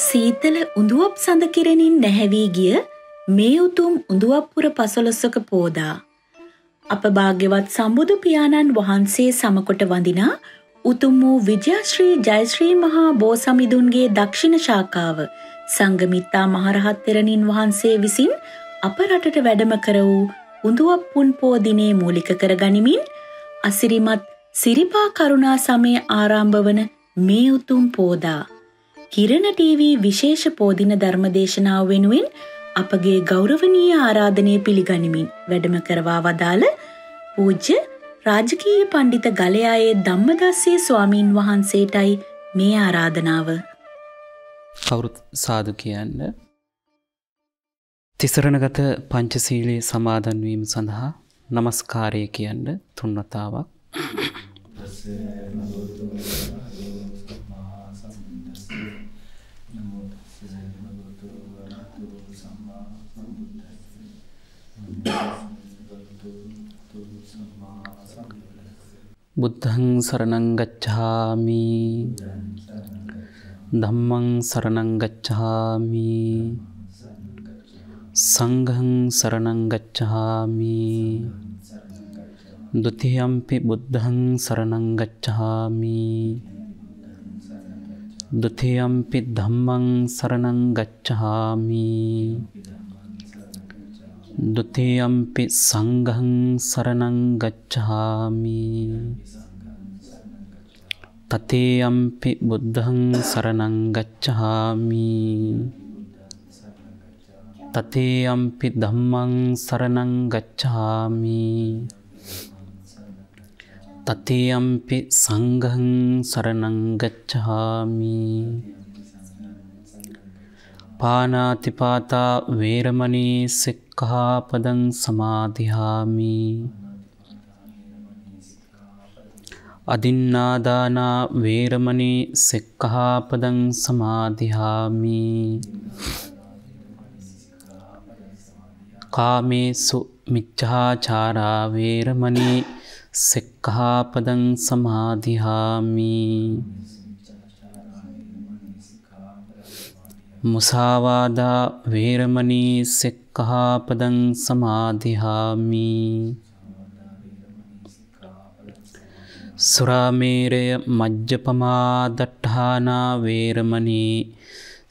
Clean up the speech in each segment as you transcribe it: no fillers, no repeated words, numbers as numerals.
සීතල උඳුවප් සඳ කිරණින් නැහැවී ගිය මේ උතුම් උඳුවප්පුර පසළොස්වක පෝදා අප භාග්‍යවත් සම්බුදු පියාණන් වහන්සේ සමකොට වඳිනා උතුම් වූ විජයශ්‍රී ජයශ්‍රී මහා බෝසමිඳුන්ගේ දක්ෂිණ ශාඛාව සංඝමිත්තා මහරහත් තෙරණින් වහන්සේ විසින් අප රටට වැඩම කර වූ උඳුවප්පුන් පෝ දිනේ මූලික කර ගනිමින් අසිරිමත් සිරිපා කරුණා සමයේ ආරම්භ වන මේ උතුම් පෝදා කිරණ ටීවී විශේෂ පෝදින ධර්මදේශනාව වෙනුවෙන් අපගේ ගෞරවනීය ආරාධනය පිළිගනිමින් වැඩම කරවා වදාළ පූජ්‍ය රාජකීය පඬිත ගලයායේ ධම්මදාසී ස්වාමීන් වහන්සේටයි මේ ආරාධනාව. කවුරුත් සාදු කියන්න. තිසරණගත පංචශීලයේ සමාදන් වීම සඳහා নমස්කාරය කියන්න තුන්වතාවක්. බුද්ධං සරණං ගච්ඡාමි ධම්මං සරණං ගච්ඡාමි සංඝං සරණං ගච්ඡාමි ဒ ුතියම්පි බුද්ධං සරණං ගච්ඡාමි ဒ ුතියම්පි ධම්මං සරණං ගච්ඡාමි ဒ ුතියම්පි සංඝං සරණං ගච්ඡාමි තතේයම්පි බුද්ධං සරණං ගච්ඡාමි තතේයම්පි ධම්මං සරණං ගච්ඡාමි තතේයම්පි සංඝං සරණං ගච්ඡාමි පානාතිපාතා වේරමණී සික්ඛාපදං සමාදියාමි අදින්නාදානා වේරමණී සික්ඛාපදං සමාදියාමි කාමේසු මිච්ඡාචාරා වේරමණී සික්ඛාපදං සමාදියාමි මුසාවාදා වේරමණී සික්ඛාපදං සමාදියාමි සුරාමේරය මජ්ජපමා දට්ඨානා වේරමණී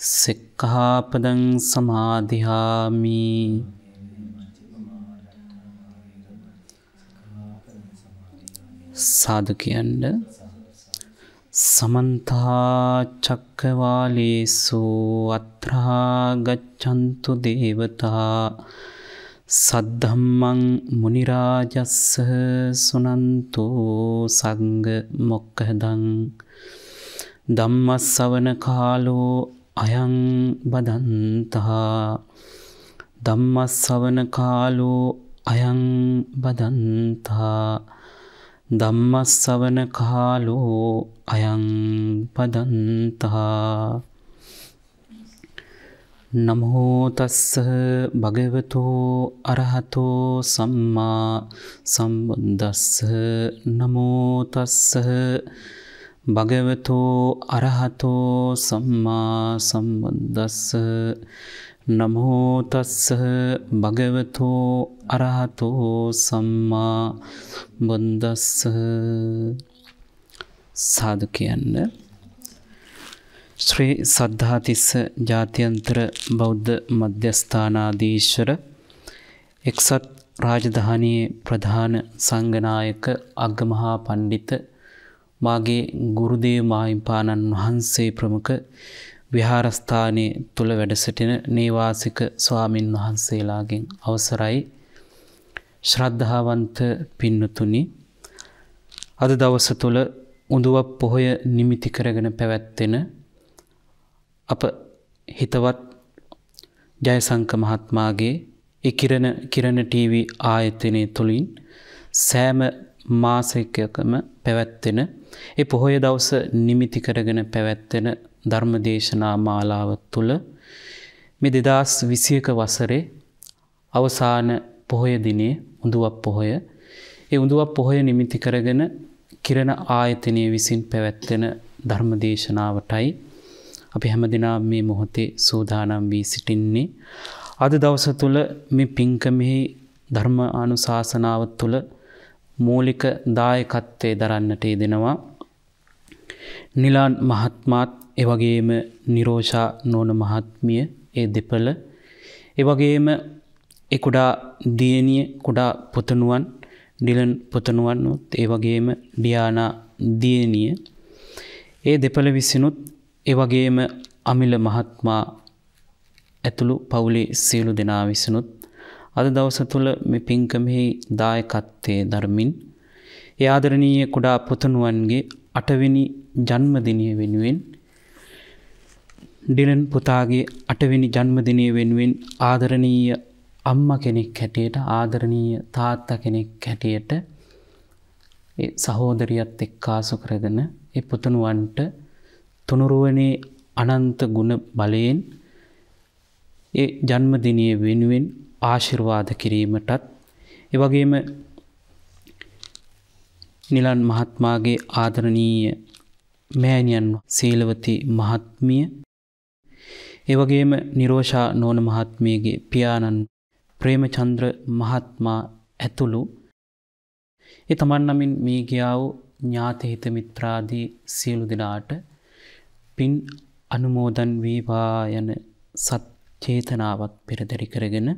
සික්ඛාපදං සමාදියාමි සාදු කියන්න. සමන්තා චක්කවාලේසු අත්‍රා ගච්ඡන්තු දේවතා සද්ධම්මං මුනි රාජස්ස සුනන්තු සංඝ මොක්ඛදං ධම්මස්සවන කාලෝ අයං බදන්තා ධම්මස්සවන කාලෝ අයං බදන්තා ධම්මස්සවන කාලෝ අයං බදන්තා නමෝ තස්ස භගවතෝ අරහතෝ සම්මා සම්බුද්දස්ස නමෝ තස්ස භගවතෝ අරහතෝ සම්මා සම්බුද්දස්ස නමෝ තස්ස භගවතෝ අරහතෝ සම්මා බුද්දස්ස. සාදු කියන්න. ශ්‍රී සද්ධාතිස්ස ජාත්‍යන්තර බෞද්ධ මධ්‍යස්ථානාධීශර එක්සත් රාජධානියේ ප්‍රධාන සංඝනායක අග්ගමහා පණ්ඩිත මාගේ ගුරුදේව මාහිම්පාණන් වහන්සේ ප්‍රමුඛ විහාරස්ථානයේ තුල වැඩ සිටින නේවාසික ස්වාමින් වහන්සේලාගෙන් අවසරයි. ශ්‍රද්ධාවන්ත පින්නතුනි, අද දවස තුල උඳුවප් පොහොය නිමිති කරගෙන පැවැත්වෙන අප හිතවත් ජයසංක මහත්මයාගේ ඒ කිරණ ටීවී ආයතනය තුලින් සෑම මාසිකයකම පැවැත්වෙන ඒ පොහොය දවස නිමිති කරගෙන පැවැත්වෙන ධර්මදේශනා මාලාව තුළ මේ 2021 වසරේ අවසාන පොහොය දිනේ උඳුවප් පොහොය. ඒ උඳුවප් පොහොය නිමිති කරගෙන කිරණ ආයතනයේ විසින් පැවැත්වෙන ධර්මදේශනාවටයි අපි හැමදෙනා මේ මොහොතේ සූදානම් වී සිටින්නේ. අද දවස තුළ මේ පින්කමෙහි ධර්ම අනුශාසනාව තුළ මූලික දායකත්වයේ දරන්නට යෙදෙනවා නිලාන් මහත්මාත් ඒ වගේම නිරෝෂා නෝන මහත්මිය ඒ දෙපළ ඒ වගේම ඒ කුඩා දියණිය කුඩා පුතණුවන් ඩිලන් පුතණුවන් ඒ වගේම ඩියානා දියණිය ඒ දෙපළ විසිනුත් ඒ වගේම අමිල මහත්මයා ඇතුළු පවුලේ සියලු දෙනා විසිනුත් අද දවස තුළ මේ පින්කමෙහි දායකත්වයේ ධර්මින් ඒ ආදරණීය කුඩා පුතණුවන්ගේ 8 වෙනි ජන්මදිනය වෙනුවෙන් ඩිලන් පුතාගේ 8 වෙනි ජන්මදිනය වෙනුවෙන් ආදරණීය අම්මා කෙනෙක් හැටියට ආදරණීය තාත්තා කෙනෙක් හැටියට ඒ සහෝදරියත් එක්කාසු කරගෙන ඒ පුතණුවන්ට තුනුරුවනේ අනන්ත ගුණ බලයෙන් ඒ ජන්මදිනය වෙනුවෙන් ආශිර්වාද කිරීමටත් ඒ වගේම නිලන් මහත්මයාගේ ආදරණීය මෑණියන් සීලවතී මහත්මිය ඒ වගේම නිරෝෂා නෝන මහත්මියගේ පියාණන් ප්‍රේමචන්ද්‍ර මහත්මයා ඇතුළු ඒ තමන් නමින් මේ ගියා වූ ඥාති හිත මිත්‍රාදී සියලු දෙනාට පින් අනුමෝදන් වේවා යන සත් චේතනාවක් පෙරදරි කරගෙන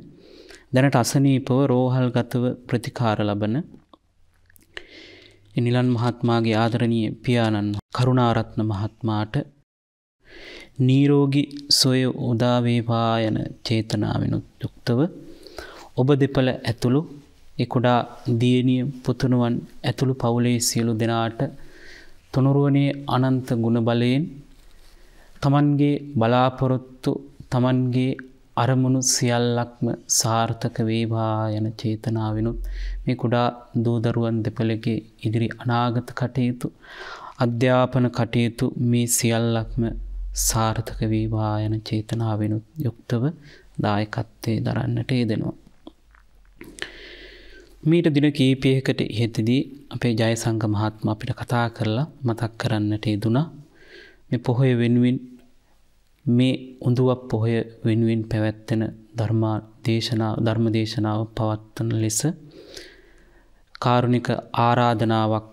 දැනට අසනීපව රෝහල්ගතව ප්‍රතිකාර ලබන නිලන් මහත්මයාගේ ආදරණීය පියාණන් කරුණාරත්න මහත්මයාට නිරෝගී සොය උදා වේවා යන චේතනාවෙනුත් යුක්තව ඔබ දෙපළ ඇතුළු ඒ කුඩා දියණිය පුතුණුවන් ඇතුළු පවුලේ සියලු දෙනාට තුනුරුවනේ අනන්ත ගුණ බලයෙන් තමන්ගේ බලාපොරොත්තු තමන්ගේ අරමුණු සියල්ලක්ම සාර්ථක වේවා යන චේතනාවෙනුත් මේ කුඩා දූ දරුවන් දෙපළගේ ඉදිරි අනාගත කටයුතු අධ්‍යාපන කටයුතු මේ සියල්ලක්ම සාර්ථක වේවා යන චේතනාවෙනුත් යුක්තව දායකත්වයේ දරන්නට යෙදෙනවා. මීට දින කීපයකට ඉහතදී අපේ ජයසංග මහත්මයා අපිට කතා කරලා මතක් කරන්නට යෙදුණා මේ පොහොය වෙනුවෙන් මේ උඳුවප් පොහොය වෙනුවෙන් පැවැත්වෙන ධර්ම දේශනාව පවත්වන ලෙස කාරුණික ආරාධනාවක්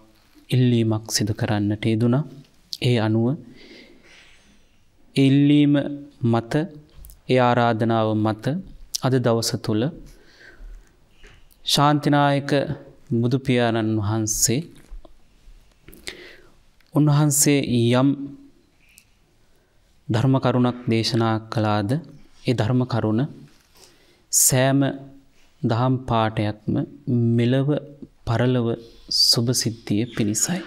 ඉල්ලීමක් සිදු කරන්නට යෙදුණා. ඒ අනුව ඉල්ලීම මත ඒ ආරාධනාව මත අද දවස තුල ශාන්තිනායක බුදු පියාණන් වහන්සේ උන්වහන්සේ යම් ධර්ම කරුණක් දේශනා කළාද ඒ ධර්ම කරුණ සෑම දහම් පාඨයක්ම මෙලව පරලව සුභ සිද්ධිය පිණිසයි.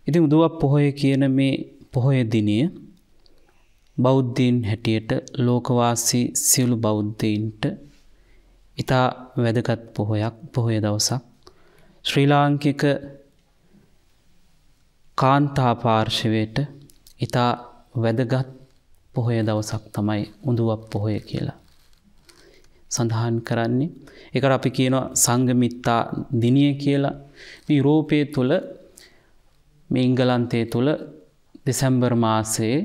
ඉතින් උදවප් පොහොය කියන මේ පොහොය දිනය බෞද්ධයින් හැටියට ලෝකවාසී සියලු බෞද්ධයින්ට ඉතා වැදගත් පොහොය දවසක්. ශ්‍රී ලාංකික කාන්තා පාර්ශවයට ඉතා වැදගත් පොහොය දවසක් තමයි උඳුවප් පොහොය කියලා සඳහන් කරන්නේ. ඒකට අපි කියනවා සංඝමිත්තා දිනය කියලා. මේ යුරෝපයේ තුල මේ එංගලන්තයේ තුල දෙසැම්බර් මාසයේ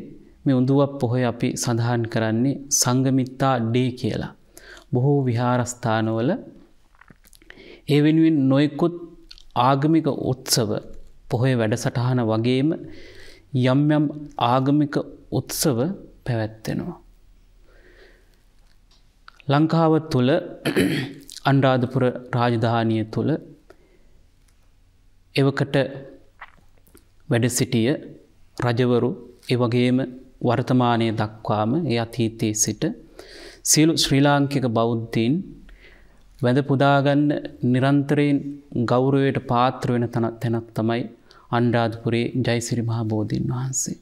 මේ උඳුවප් පොහොය අපි සඳහන් කරන්නේ සංඝමිත්තා ඩේ කියලා. බොහෝ විහාරස්ථානවල ඒ වෙනුවෙන් නොයෙකුත් ආගමික උත්සව පොහොය වැඩසටහන වගේම යම් යම් ආගමික උත්සව පැවැත්වෙනවා. ලංකාව තුළ අනුරාධපුර රාජධානිය තුළ එවකට වැඩ සිටිය රජවරු ඒ වගේම වර්තමානයේ දක්වාම ඒ අතීතයේ සිට සියලු ශ්‍රී ලාංකික බෞද්ධයින් වැඳ පුදාගන්න නිරන්තරයෙන් ගෞරවයට පාත්‍ර වෙන තැනක් තමයි අනුරාධපුරේ ජයසිරි මහ බෝධීන් වහන්සේ.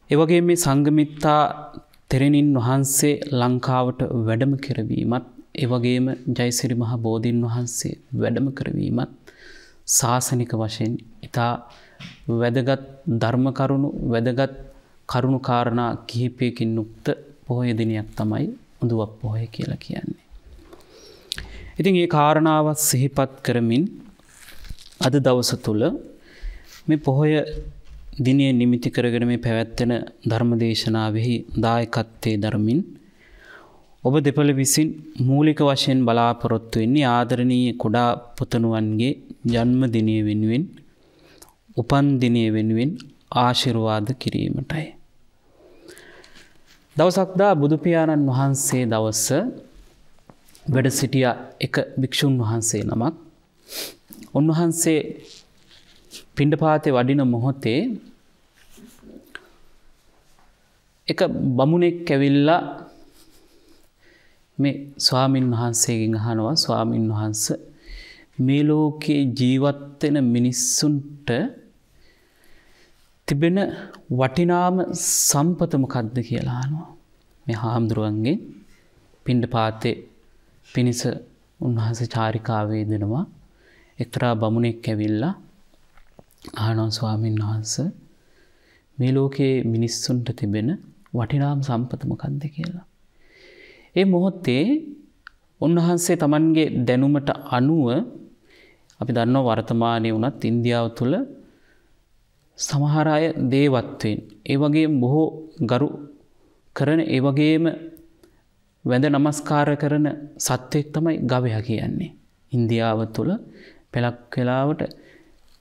ඒ වගේම මේ සංඝමිත්තා තෙරණින් වහන්සේ ලංකාවට වැඩම කරවීමත් ඒ වගේම ජයසිරි මහ බෝධීන් වහන්සේ වැඩම කරවීමත් ශාසනික වශයෙන් ඉතා වැදගත් ධර්ම කරුණු වැදගත් කරුණු කාරණා කිහිපයකින් යුක්ත පොහොය දිනයක් තමයි උඳුවප් පොහොය කියලා කියන්නේ. ඉතින් මේ කාරණාවත් සිහිපත් කරමින් අද දවස තුල මේ පොහොය දිනය නිමිති කරගෙන මේ පැවැත්වෙන ධර්මදේශනාවෙහි දායකත්වයේ දරමින් ඔබ දෙපළ විසින් මූලික වශයෙන් බලාපොරොත්තු වෙන්නේ ආදරණීය කුඩා පුතණුවන්ගේ ජන්මදිනය වෙනුවෙන් උපන් දිනය වෙනුවෙන් ආශිර්වාද කිරීමටයි. දවසක් දා බුදු පියාණන් වහන්සේ දවස වැඩ සිටිය එක භික්ෂුන් වහන්සේ නමක් උන්වහන්සේ පිණ්ඩපාතේ වඩින මොහොතේ එක බමුණෙක් ඇවිල්ලා මේ ස්වාමින් වහන්සේගෙන් අහනවා ස්වාමින් වහන්සේ මේ ලෝකේ ජීවත් වෙන මිනිස්සුන්ට තිබෙන වටිනාම සම්පත මොකක්ද කියලා අහනවා. මේ හාමුදුරුවන්ගේ පිණ්ඩපාතේ පිනිස උන්වහන්සේ චාරිකාවේ දෙනවා. එක්තරා බමුණෙක් ඇවිල්ලා අහනවා ස්වාමින් වහන්සේ මේ ලෝකේ මිනිස්සුන්ට තිබෙන වටිනාම සම්පත මොකක්ද කියලා. ඒ මොහොතේ උන්වහන්සේ Tamanගේ දැනුමට අනුව අපි දන්නවා වර්තමානයේ වුණත් ඉන්දියාව තුළ සමහර අය දේවත්වයෙන් ඒ වගේම බොහෝ ගරු කරන ඒ වගේම වැඳ නමස්කාර කරන සත්වෙක් තමයි ගවයා කියන්නේ. ඉන්දියාව තුළ පෙලක් වෙලාවට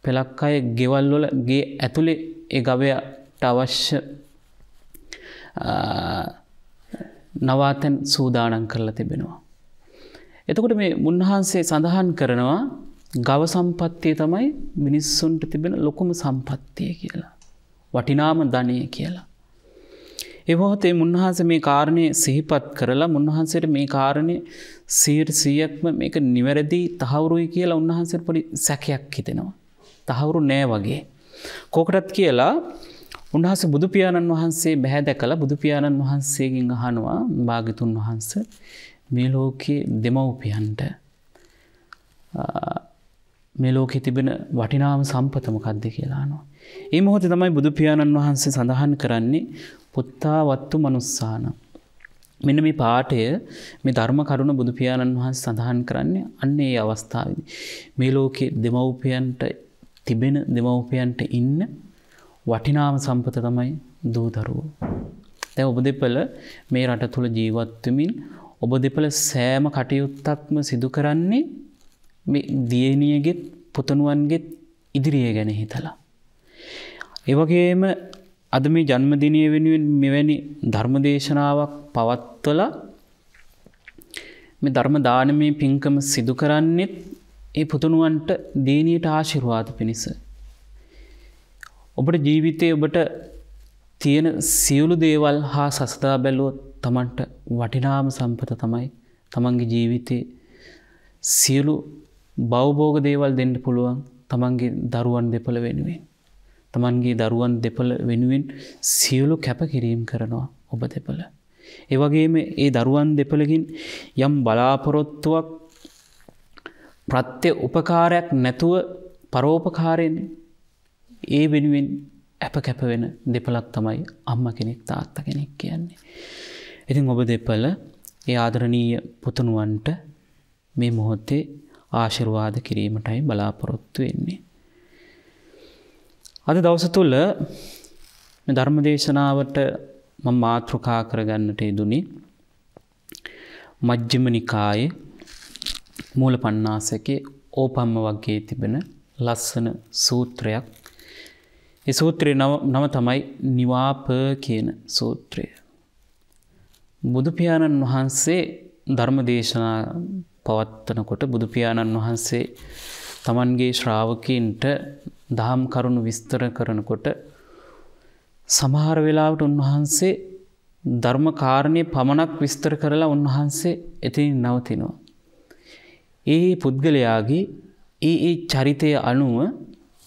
පෙලක් අය ගෙවල් වල ගේ ඇතුලේ ඒ ගවයාට අවශ්‍ය නවාතැන් සූදානම් කරලා තිබෙනවා. එතකොට මේ මුන්වහන්සේ සඳහන් කරනවා ගව සම්පත්තිය තමයි මිනිස්සුන්ට තිබෙන ලොකුම සම්පත්තිය කියලා. වටිනාම ධනය කියලා. ඒ මොහොතේ මුන්වහන්සේ මේ කාරණේ සිහිපත් කරලා මුන්වහන්සේට මේ කාරණේ 100%ක්ම මේක නිවැරදි තහවුරුයි කියලා උන්වහන්සේට පොඩි සැකයක් හිතෙනවා. තහවුරු නෑ වගේ. කොකටත් කියලා උන්වහන්සේ බුදු පියාණන් වහන්සේ බැහැ දැකලා බුදු පියාණන් වහන්සේගෙන් අහනවා භාග්‍යතුන් වහන්සේ මේ ලෝකයේ දෙමව්පියන්ට මේ ලෝකේ තිබෙන වටිනාම සම්පත මොකක්ද කියලා අහනවා. මේ මොහොතේ තමයි බුදු පියාණන් වහන්සේ සඳහන් කරන්නේ පුත්තා වත්තු මනුස්සාන. මෙන්න මේ පාඩය මේ ධර්ම කරුණ බුදු පියාණන් වහන්සේ සඳහන් කරන්නේ අන්න ඒ අවස්ථාවේදී. මේ ලෝකේ දෙමව්පියන්ට තිබෙන දෙමව්පියන්ට ඉන්න වටිනාම සම්පත තමයි දූ දරුවෝ. දැන් ඔබ දෙපළ මේ රට තුල ජීවත් වෙමින් ඔබ දෙපළ සෑම කටයුත්තක්ම සිදු කරන්නේ මේ දියණියගෙත් පුතණුවන්ගෙත් ඉදිරිය ගැන හිතලා. ඒ වගේම අද මේ ජන්මදිනය වෙනුවෙන් මෙවැනි ධර්මදේශනාවක් පවත්වලා මේ ධර්ම දානමේ පින්කම සිදු කරන්නේත් ඒ පුතණුවන්ට දියණියට ආශිර්වාද පිණිස. ඔබට ජීවිතයේ ඔබට තියෙන සියලු දේවල් හා සසදා බැලුවොත් Tamanට වටිනාම සම්පත තමයි Tamanගේ ජීවිතේ සියලු භවභෝග දේවල් දෙන්න පුළුවන් Tamanගේ දරුවන් දෙපළ වෙනුවෙන්. Tamanගේ දරුවන් දෙපළ වෙනුවෙන් සියලු කැපකිරීම කරනවා ඔබ දෙපළ. ඒ වගේම ඒ දරුවන් දෙපළකින් යම් බලාපොරොත්තුවක් ප්‍රත්‍ය උපකාරයක් නැතුව පරෝපකාරයෙන් ඒ වෙනුවෙන් අප වෙන දෙපළක් තමයි අම්මා කෙනෙක් තාත්තා කෙනෙක් කියන්නේ. ඉතින් ඔබ දෙපළ ඒ ආදරණීය පුතණුවන්ට මේ මොහොතේ ආශිර්වාද කිරීමටයි බලාපොරොත්තු වෙන්නේ. අද දවස තුල මේ ධර්ම දේශනාවට මම මාතෘකා කරගන්නට යෙදුනේ මජ්ක්‍ධිම නිකායේ මූල පණ්ණාසකේ ඕපම්ම වර්ගයේ තිබෙන ලස්සන සූත්‍රයක්. ඒ සූත්‍රයේ නම තමයි නිවාප කියන සූත්‍රය. බුදු පියාණන් වහන්සේ ධර්ම දේශනා පවත්වනකොට බුදු පියාණන් වහන්සේ තමන්ගේ ශ්‍රාවකීන්ට දහම් කරුණු විස්තර කරනකොට සමහර වෙලාවට උන්වහන්සේ ධර්ම කාරණේ පමණක් විස්තර කරලා උන්වහන්සේ එතනින් නවතිනවා. ඒ පුද්ගලයාගේ ඒ චරිතය අනුව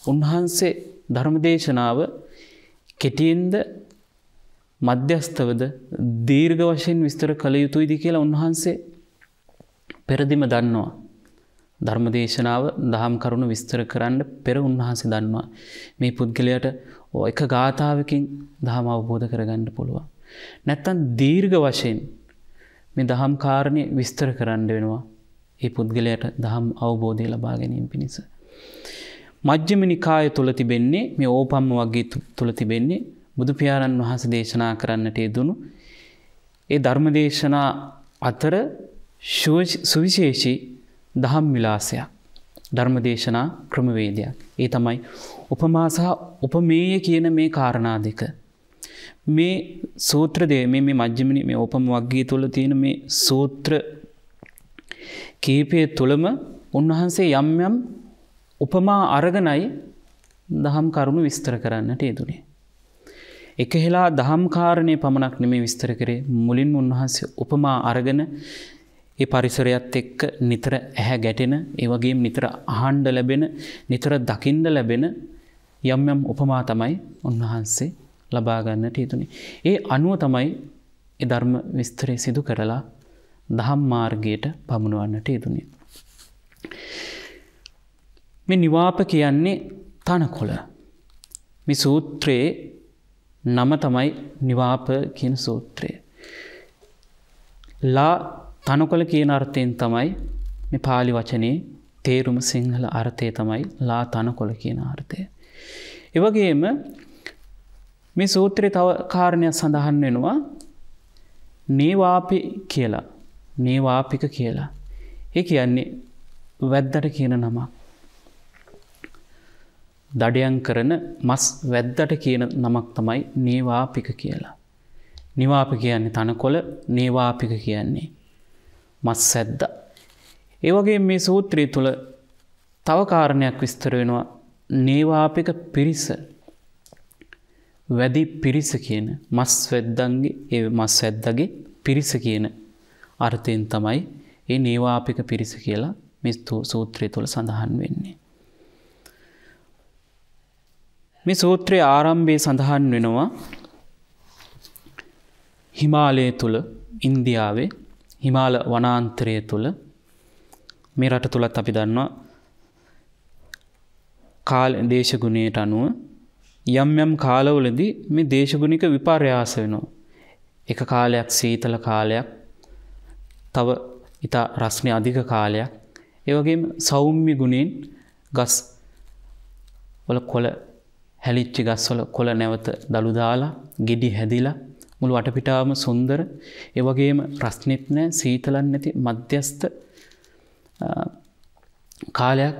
උන්වහන්සේ ධර්මදේශනාව කෙටියෙන්ද මධ්‍යස්තවද දීර්ඝ වශයෙන් විස්තර කළ යුතුයිද කියලා උන්වහන්සේ පෙරදිම දන්නවා. ධර්මදේශනාව දහම් කරුණු විස්තර කරන්න පෙර උන්වහන්සේ දන්නවා. මේ පුද්ගලයාට එක ගාථාවකින් දහම අවබෝධ කරගන්න පුළුවන්. නැත්තම් දීර්ඝ වශයෙන් මේ දහම් කාරණේ විස්තර කරන්න වෙනවා. ඒ පුද්ගලයාට දහම් අවබෝධය ලබා ගැනීම පිණිස. මජ්ක්‍ධිම නිකාය තුල තිබෙන්නේ මේ ඕපම්ම වර්ගයේ තුල තිබෙන්නේ බුදු පියාණන් වහන්සේ දේශනා කරන්නට යෙදුණු ඒ ධර්ම දේශනා අතර සුවිශේෂී දහම් විලාසයක්. ධර්ම දේශනා ක්‍රමවේදයක්. ඒ තමයි උපමා සහ උපමේය කියන මේ කාරණා දෙක. මේ සූත්‍ර දෙක මේ මජ්ක්‍ධිම මේ ඕපම වර්ගයේ තුල තියෙන මේ සූත්‍ර කීපය තුලම උන්වහන්සේ යම් යම් උපමා අරගෙනයි දහම් කරුණු විස්තර කරන්නට යෙදුනේ. එකහෙලා දහම් කාරණේ පමණක් නෙමෙයි විස්තර කරේ. මුලින්ම උන්වහන්සේ උපමා අරගෙන ඒ පරිසරයත් එක්ක නිතර ඇහැ ගැටෙන, ඒ වගේම නිතර අහන්න ලැබෙන, නිතර දකින්න ලැබෙන යම් යම් උපමා තමයි උන්වහන්සේ ලබා ගන්නට යෙදුනේ. ඒ අනුව තමයි ඒ ධර්ම විස්තරය සිදු කරලා දහම් මාර්ගයට පමුණවන්නට යෙදුනේ. මේ නිවාප කියන්නේ තනකොළ. මේ සූත්‍රයේ නම තමයි නිවාප කියන සූත්‍රය. ලා තනකොළ කියන අර්ථයෙන් තමයි මේ pāli වචනේ තේරුම සිංහල අර්ථය තමයි ලා තනකොළ කියන අර්ථය. ඒ වගේම මේ සූත්‍රයේ තව කාරණයක් සඳහන් වෙනවා නේවාපි කියලා. නේවාපික කියලා. ඒ කියන්නේ වැද්දට කියන නමක්. දඩයන් කරන මස් වැද්දට කියන නමක් තමයි නේවාපික කියලා. නිවාප කියන්නේ තනකොළ, නේවාපික කියන්නේ මස් වැද්දා. ඒ වගේම මේ සූත්‍රය තුල තව කාරණයක් විස්තර වෙනවා නේවාපික පිරිස. වැඩි පිරිස කියන මස් වැද්දන්ගේ ඒ මස් වැද්දාගේ පිරිස කියන අර්ථයෙන් තමයි මේ නේවාපික පිරිස කියලා මේ සූත්‍රය තුල සඳහන් වෙන්නේ. මේ සූත්‍රයේ ආරම්භයේ සඳහන් වෙනවා හිමාලය තුල ඉන්දියාවේ හිමාල වනාන්තරය තුල මේ රට තුලත් අපි දන්නවා කාල දේශගුණයට අනුව යම් යම් කාලවලදී මේ දේශගුණික විපර්යාස වෙනවා. එක කාලයක් සීතල කාලයක්, තව ඊට රස්නේ අධික කාලයක්. ඒ වගේම සෞම්‍ය ගුණෙන් ගස් වල කොළ හැලිච්ච ගස් වල කොළ නැවත දළු දාලා, ගෙඩි හැදිලා මුළු වටපිටාවම සුන්දර, ඒ වගේම රස්නෙත් නැ සීතලක් නැති මධ්‍යස්ථ කාලයක්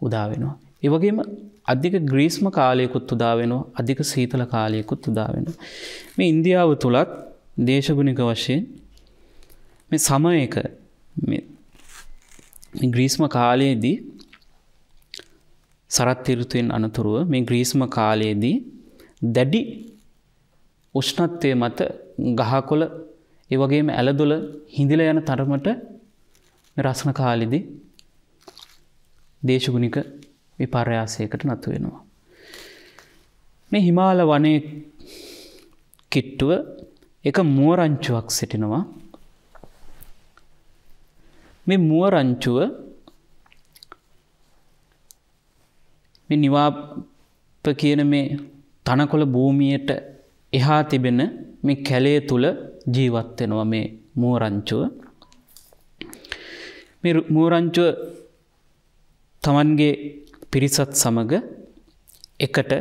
උදා වෙනවා. ඒ වගේම අධික ග්‍රීස්ම කාලයකුත් උදා වෙනවා, අධික සීතල කාලයකුත් උදා වෙනවා. මේ ඉන්දියාව තුලත් දේශගුණික වශයෙන් මේ සමයක මේ ග්‍රීස්ම කාලයේදී සරත් ඍතුවෙන් අනතුරුව මේ ග්‍රීස්ම කාලයේදී දැඩි උෂ්ණත්වයේ මත ගහකොළ ඒ වගේම ඇලදොල හිඳිලා යන තරමට මේ රස්න කාලෙදී දේශගුණික විපර්යාසයකට නතු වෙනවා. මේ හිමාල වනයේ කිට්ටුව එක මුව රංචුවක් සිටිනවා. මේ මුව රංචුව මේ නිවාප කියන මේ තනකොළ භූමියට එහා තිබෙන මේ කැලේ තුල ජීවත් වෙනවා මේ මුව රංචුව. මේ මුව රංචුව තමන්ගේ පිරිසත් සමග එකට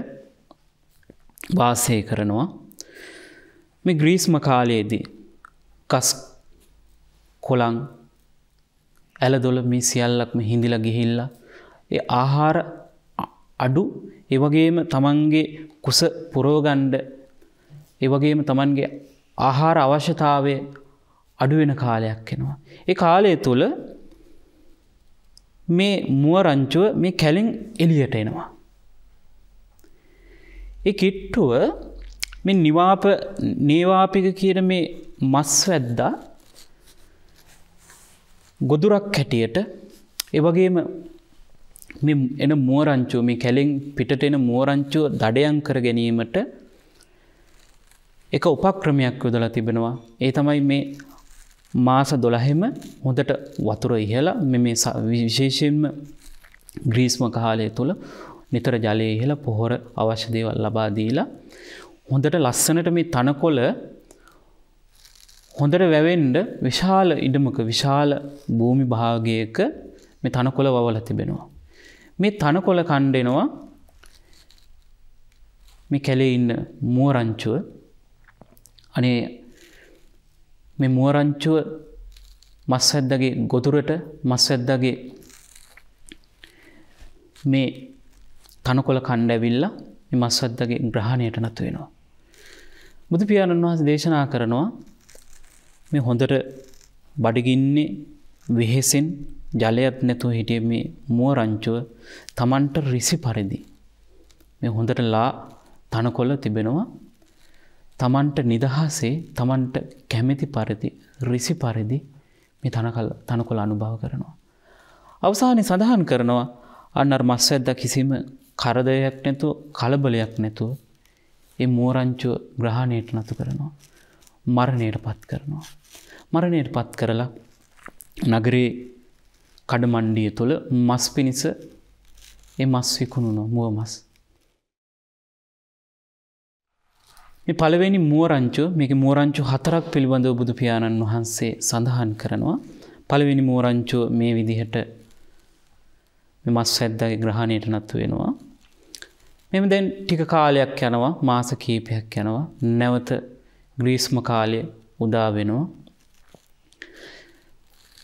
වාසය කරනවා. මේ ග්‍රීස්ම කාලයේදී කස් කොළන් ඇලදොල මේ සියල්ලක්ම හිඳිලා ගිහිල්ලා ඒ ආහාර අඩු, ඒ වගේම තමන්ගේ කුස පුරවගන්න, ඒ වගේම තමන්ගේ ආහාර අවශ්‍යතාවය අඩු වෙන කාලයක් එනවා. ඒ කාලය තුල මේ මුව රංචුව මේ කැලෙන් එළියට එනවා. ඒ කිට්ටුව මේ නේවාපික කියන මේ මස් වැද්දා ගොදුරක් හැටියට, ඒ වගේම මේ එන මුව රංචුව මේ කැලෙන් පිටට එන මුව රංචුව දඩයන් කර ගැනීමට එක උපක්‍රමයක් යොදලා තිබෙනවා. ඒ තමයි මේ මාස 12ෙම හොඳට වතුර ඉහලා මේ විශේෂයෙන්ම ග්‍රීස්ම කාලය තුල නිතර ජලය ඉහලා පොහොර අවශ්‍ය දේවල් ලබා දීලා හොඳට ලස්සනට මේ තනකොළ හොඳට වැවෙන්න විශාල ඉඩමක විශාල භූමි භාගයක මේ තනකොළ වවලා තිබෙනවා. මේ තනකොළ කණ්ඩෙනවා මේ කැලේ ඉන්න මුවරංචුව. අනේ මේ මුවරංචුව මස්සැද්දගේ ගොදුරට මස්සැද්දගේ මේ තනකොළ කණ්ඩ ඇවිල්ලා මේ මස්සැද්දගේ ග්‍රහණයට නතු වෙනවා. බුදු පියාණන් වහන්සේ දේශනා කරනවා මේ හොඳට බඩගින්නේ වෙහෙසෙන් ජලයක් නැතුව හිටිය මේ මුවරංචුව Tamanට රිසි පරිදි මේ හොඳට ලා තනකොළ තිබෙනවා. Tamanට නිදහසේ Tamanට කැමැති පරිදි රිසි පරිදි මේ තනකොළ අනුභව කරනවා. අවසානයේ සඳහන් කරනවා අන්න අර මස්සැද්දා කිසිම කරදරයක් නැතුව කලබලයක් නැතුව ඒ මුවරංචුව ග්‍රහණයට නතු කරනවා. මරණයටපත් කරනවා. මරණයටපත් කරලා නගරේ කඩමණ්ඩිය තුල මස් පිණිස ඒ මස් විකුණනවා මුව මස්. මේ පළවෙනි මුවරංචුව මේකේ මුවරංචු 4ක් පිළිබඳව බුදු පියාණන් වහන්සේ සඳහන් කරනවා. පළවෙනි මුවරංචුව මේ විදිහට මේ මස්සැද්දාගේ ග්‍රහණයට නතු වෙනවා. මෙහෙම දැන් ටික කාලයක් යනවා මාස කිහිපයක් යනවා නැවත ග්‍රීස්ම කාලය උදා වෙනවා.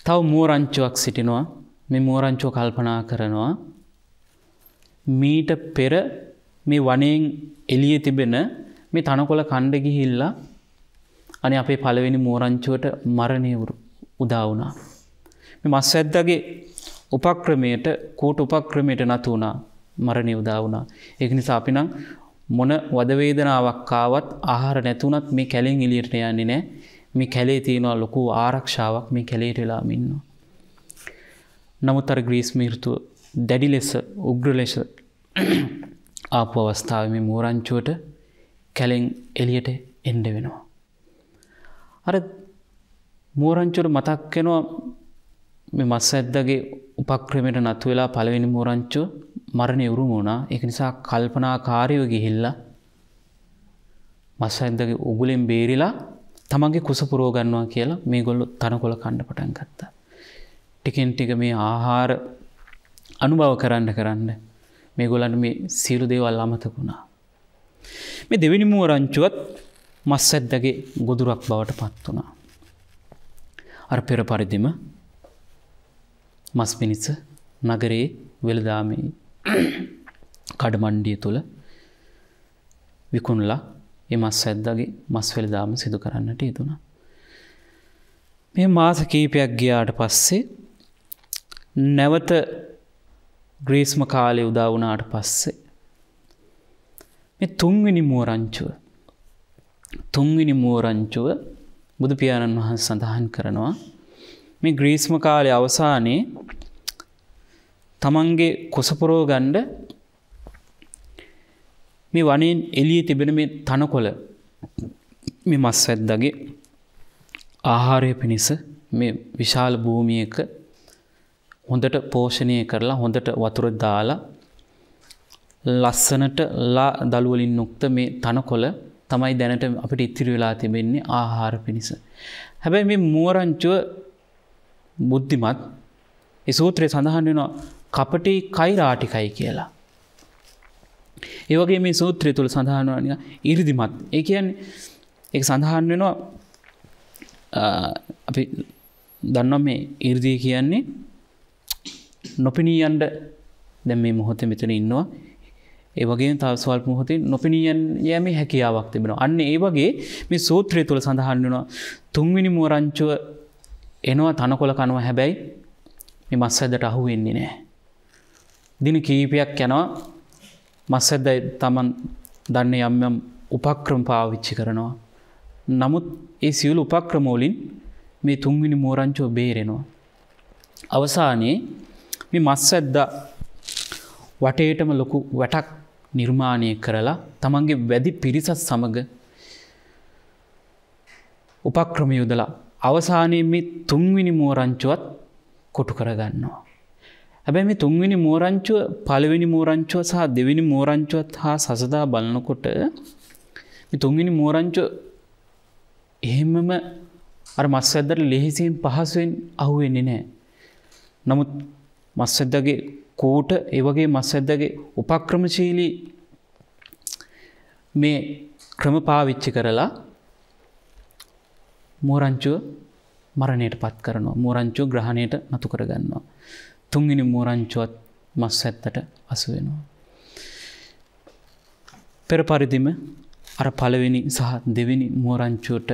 තව මුවරංචුවක් සිටිනවා. මේ මුවරංචුව කල්පනා කරනවා මීට පෙර මේ වනයෙන් එළියේ තිබෙන මේ තනකොළ කණ්ඩ ගිහිල්ලා අනේ අපේ පළවෙනි මුවරංචුවට මරණය උදා වුණා. මේ මස්සැද්දාගේ උපක්‍රමයට කෝට උපක්‍රමයට නතු වුණා. මරණය උදා වුණා. ඒක නිසා අපි නම් මොන වද වේදනාවක් ආවත් ආහාර නැතුණත් මේ කැලෙන් එළියට යන්නේ නැහැ. මේ කැලේ තියෙන ලොකු ආරක්ෂාවක් මේ කැලේට වෙලාම ඉන්නවා. නමුත් අර ග්‍රීස්ම ඍතුව දැඩි ලෙස උග්‍ර ලෙස ආපු අවස්ථාවේ මේ මුවරංචුවට කැලෙන් එළියට එන්න වෙනවා. අර මුවරංචුවට මතක් වෙනවා මේ මස්සැද්දාගේ උපක්‍රමයට නතු වෙලා පළවෙනි මුවරංචුව මරණය උරුම වුණා. ඒක නිසා කල්පනාකාරීව ගිහිල්ලා මස්සැද්දාගේ උගුලෙන් බේරිලා තමන්ගේ කුස පුරව ගන්නවා කියලා මේගොල්ලෝ තනකොළ කන්න පටන් ගත්තා. ටිකෙන් ටික මේ ආහාර අනුභව කරන්න මේගොල්ලන්ට මේ සියලු දේවල් අමතක වුණා. මේ දෙවෙනි මුවරංචුවත් මස්සැද්දාගේ ගොදුරක් බවට පත් වුණා. අර පෙර පරිදිම මස් පිණිස නගරයේ වෙළඳාමේ කඩමණ්ඩිය තුල විකුණලා ඒ මස්සැද්දාගේ මස් වෙළඳාම සිදු කරන්නට යෙදුණා. මේ මාස කිහිපයක් ගියාට පස්සේ නැවත ග්‍රීස්ම කාලේ උදා වුණාට පස්සේ මේ තුන්වෙනි මුවරංචුව බුදු පියාණන් වහන්සේ සඳහන් කරනවා මේ ග්‍රීස්ම කාලයේ අවසානයේ තමන්ගේ කුස පුරව ගන්න මේ වනයෙන් එළියේ තිබෙන මේ තනකොළ මේ මස්සැද්දාගේ ආහාරය පිණිස මේ විශාල භූමියක හොඳට පෝෂණය කරලා හොඳට වතුර දාලා ලස්සනට දළු වලින් යුක්ත මේ තනකොළ තමයි දැනට අපිට ඉතිරි වෙලා තිබෙන්නේ ආහාර පිණිස. හැබැයි මේ මුවරංචුව බුද්ධිමත්. ඒ සූත්‍රයේ සඳහන් වෙනවා කපටි කෛරාටිකයි කියලා. ඒ වගේ මේ සූත්‍රය තුල සඳහන් වෙනවා නිකන් 이르දිමත්. ඒ කියන්නේ ඒක සඳහන් වෙනවා අපි දන්නවා මේ 이르දී කියන්නේ නොපෙනී යන්න දැන් මේ මොහොතේ මෙතන ඉන්නවා. ඒ වගේම තව ස්වල්ප මොහොතේ නොපෙනී යෑමේ හැකියාවක් තිබෙනවා. අන්න ඒ වගේ මේ සූත්‍රය තුල සඳහන් වෙනවා තුන්වෙනි මුවරංචුව එනවා තනකොළ කනවා. හැබැයි මේ මස්සැද්දට අහු වෙන්නේ නැහැ. දින කීපයක් යනවා මස්සැද්දා තමන් දන්නේ යම් උපක්‍රම පාවිච්චි කරනවා. නමුත් ඒ සියලු උපක්‍රම වලින් මේ තුන්වෙනි මුවරංචුව බේරෙනවා. අවසානයේ මේ මස්සැද්දා වටේටම ලොකු වැටක් නිර්මාණය කරලා තමන්ගේ වැඩි පිරිසත් සමග උපක්‍රම යොදලා අවසානයේ මේ තුන්වෙනි මෝරංචුවත් කොටු කරගන්නවා. හැබැයි මේ තුන්වෙනි මෝරංචුව පළවෙනි මෝරංචුව සහ දෙවෙනි මෝරංචුවත් හා සසදා බලනකොට මේ තුන්වෙනි මෝරංචුව එහෙමම අර මස්වැද්දට ලෙහෙසියෙන් පහසුවෙන් අහුවෙන්නේ නැහැ. නමුත් මස්වැද්දගේ කෝට ඒ වගේ මස්වැද්දගේ උපක්‍රමශීලී මේ ක්‍රම පාවිච්චි කරලා මෝරංචුව මරණයට පත් කරනවා. මෝරංචුව ග්‍රහණයට නතු කරගන්නවා. තුන්වෙනි මෝරංචුවත් මස්වැද්දට අසු වෙනවා. පෙර පරිදිම අර පළවෙනි සහ දෙවෙනි මෝරංචුවට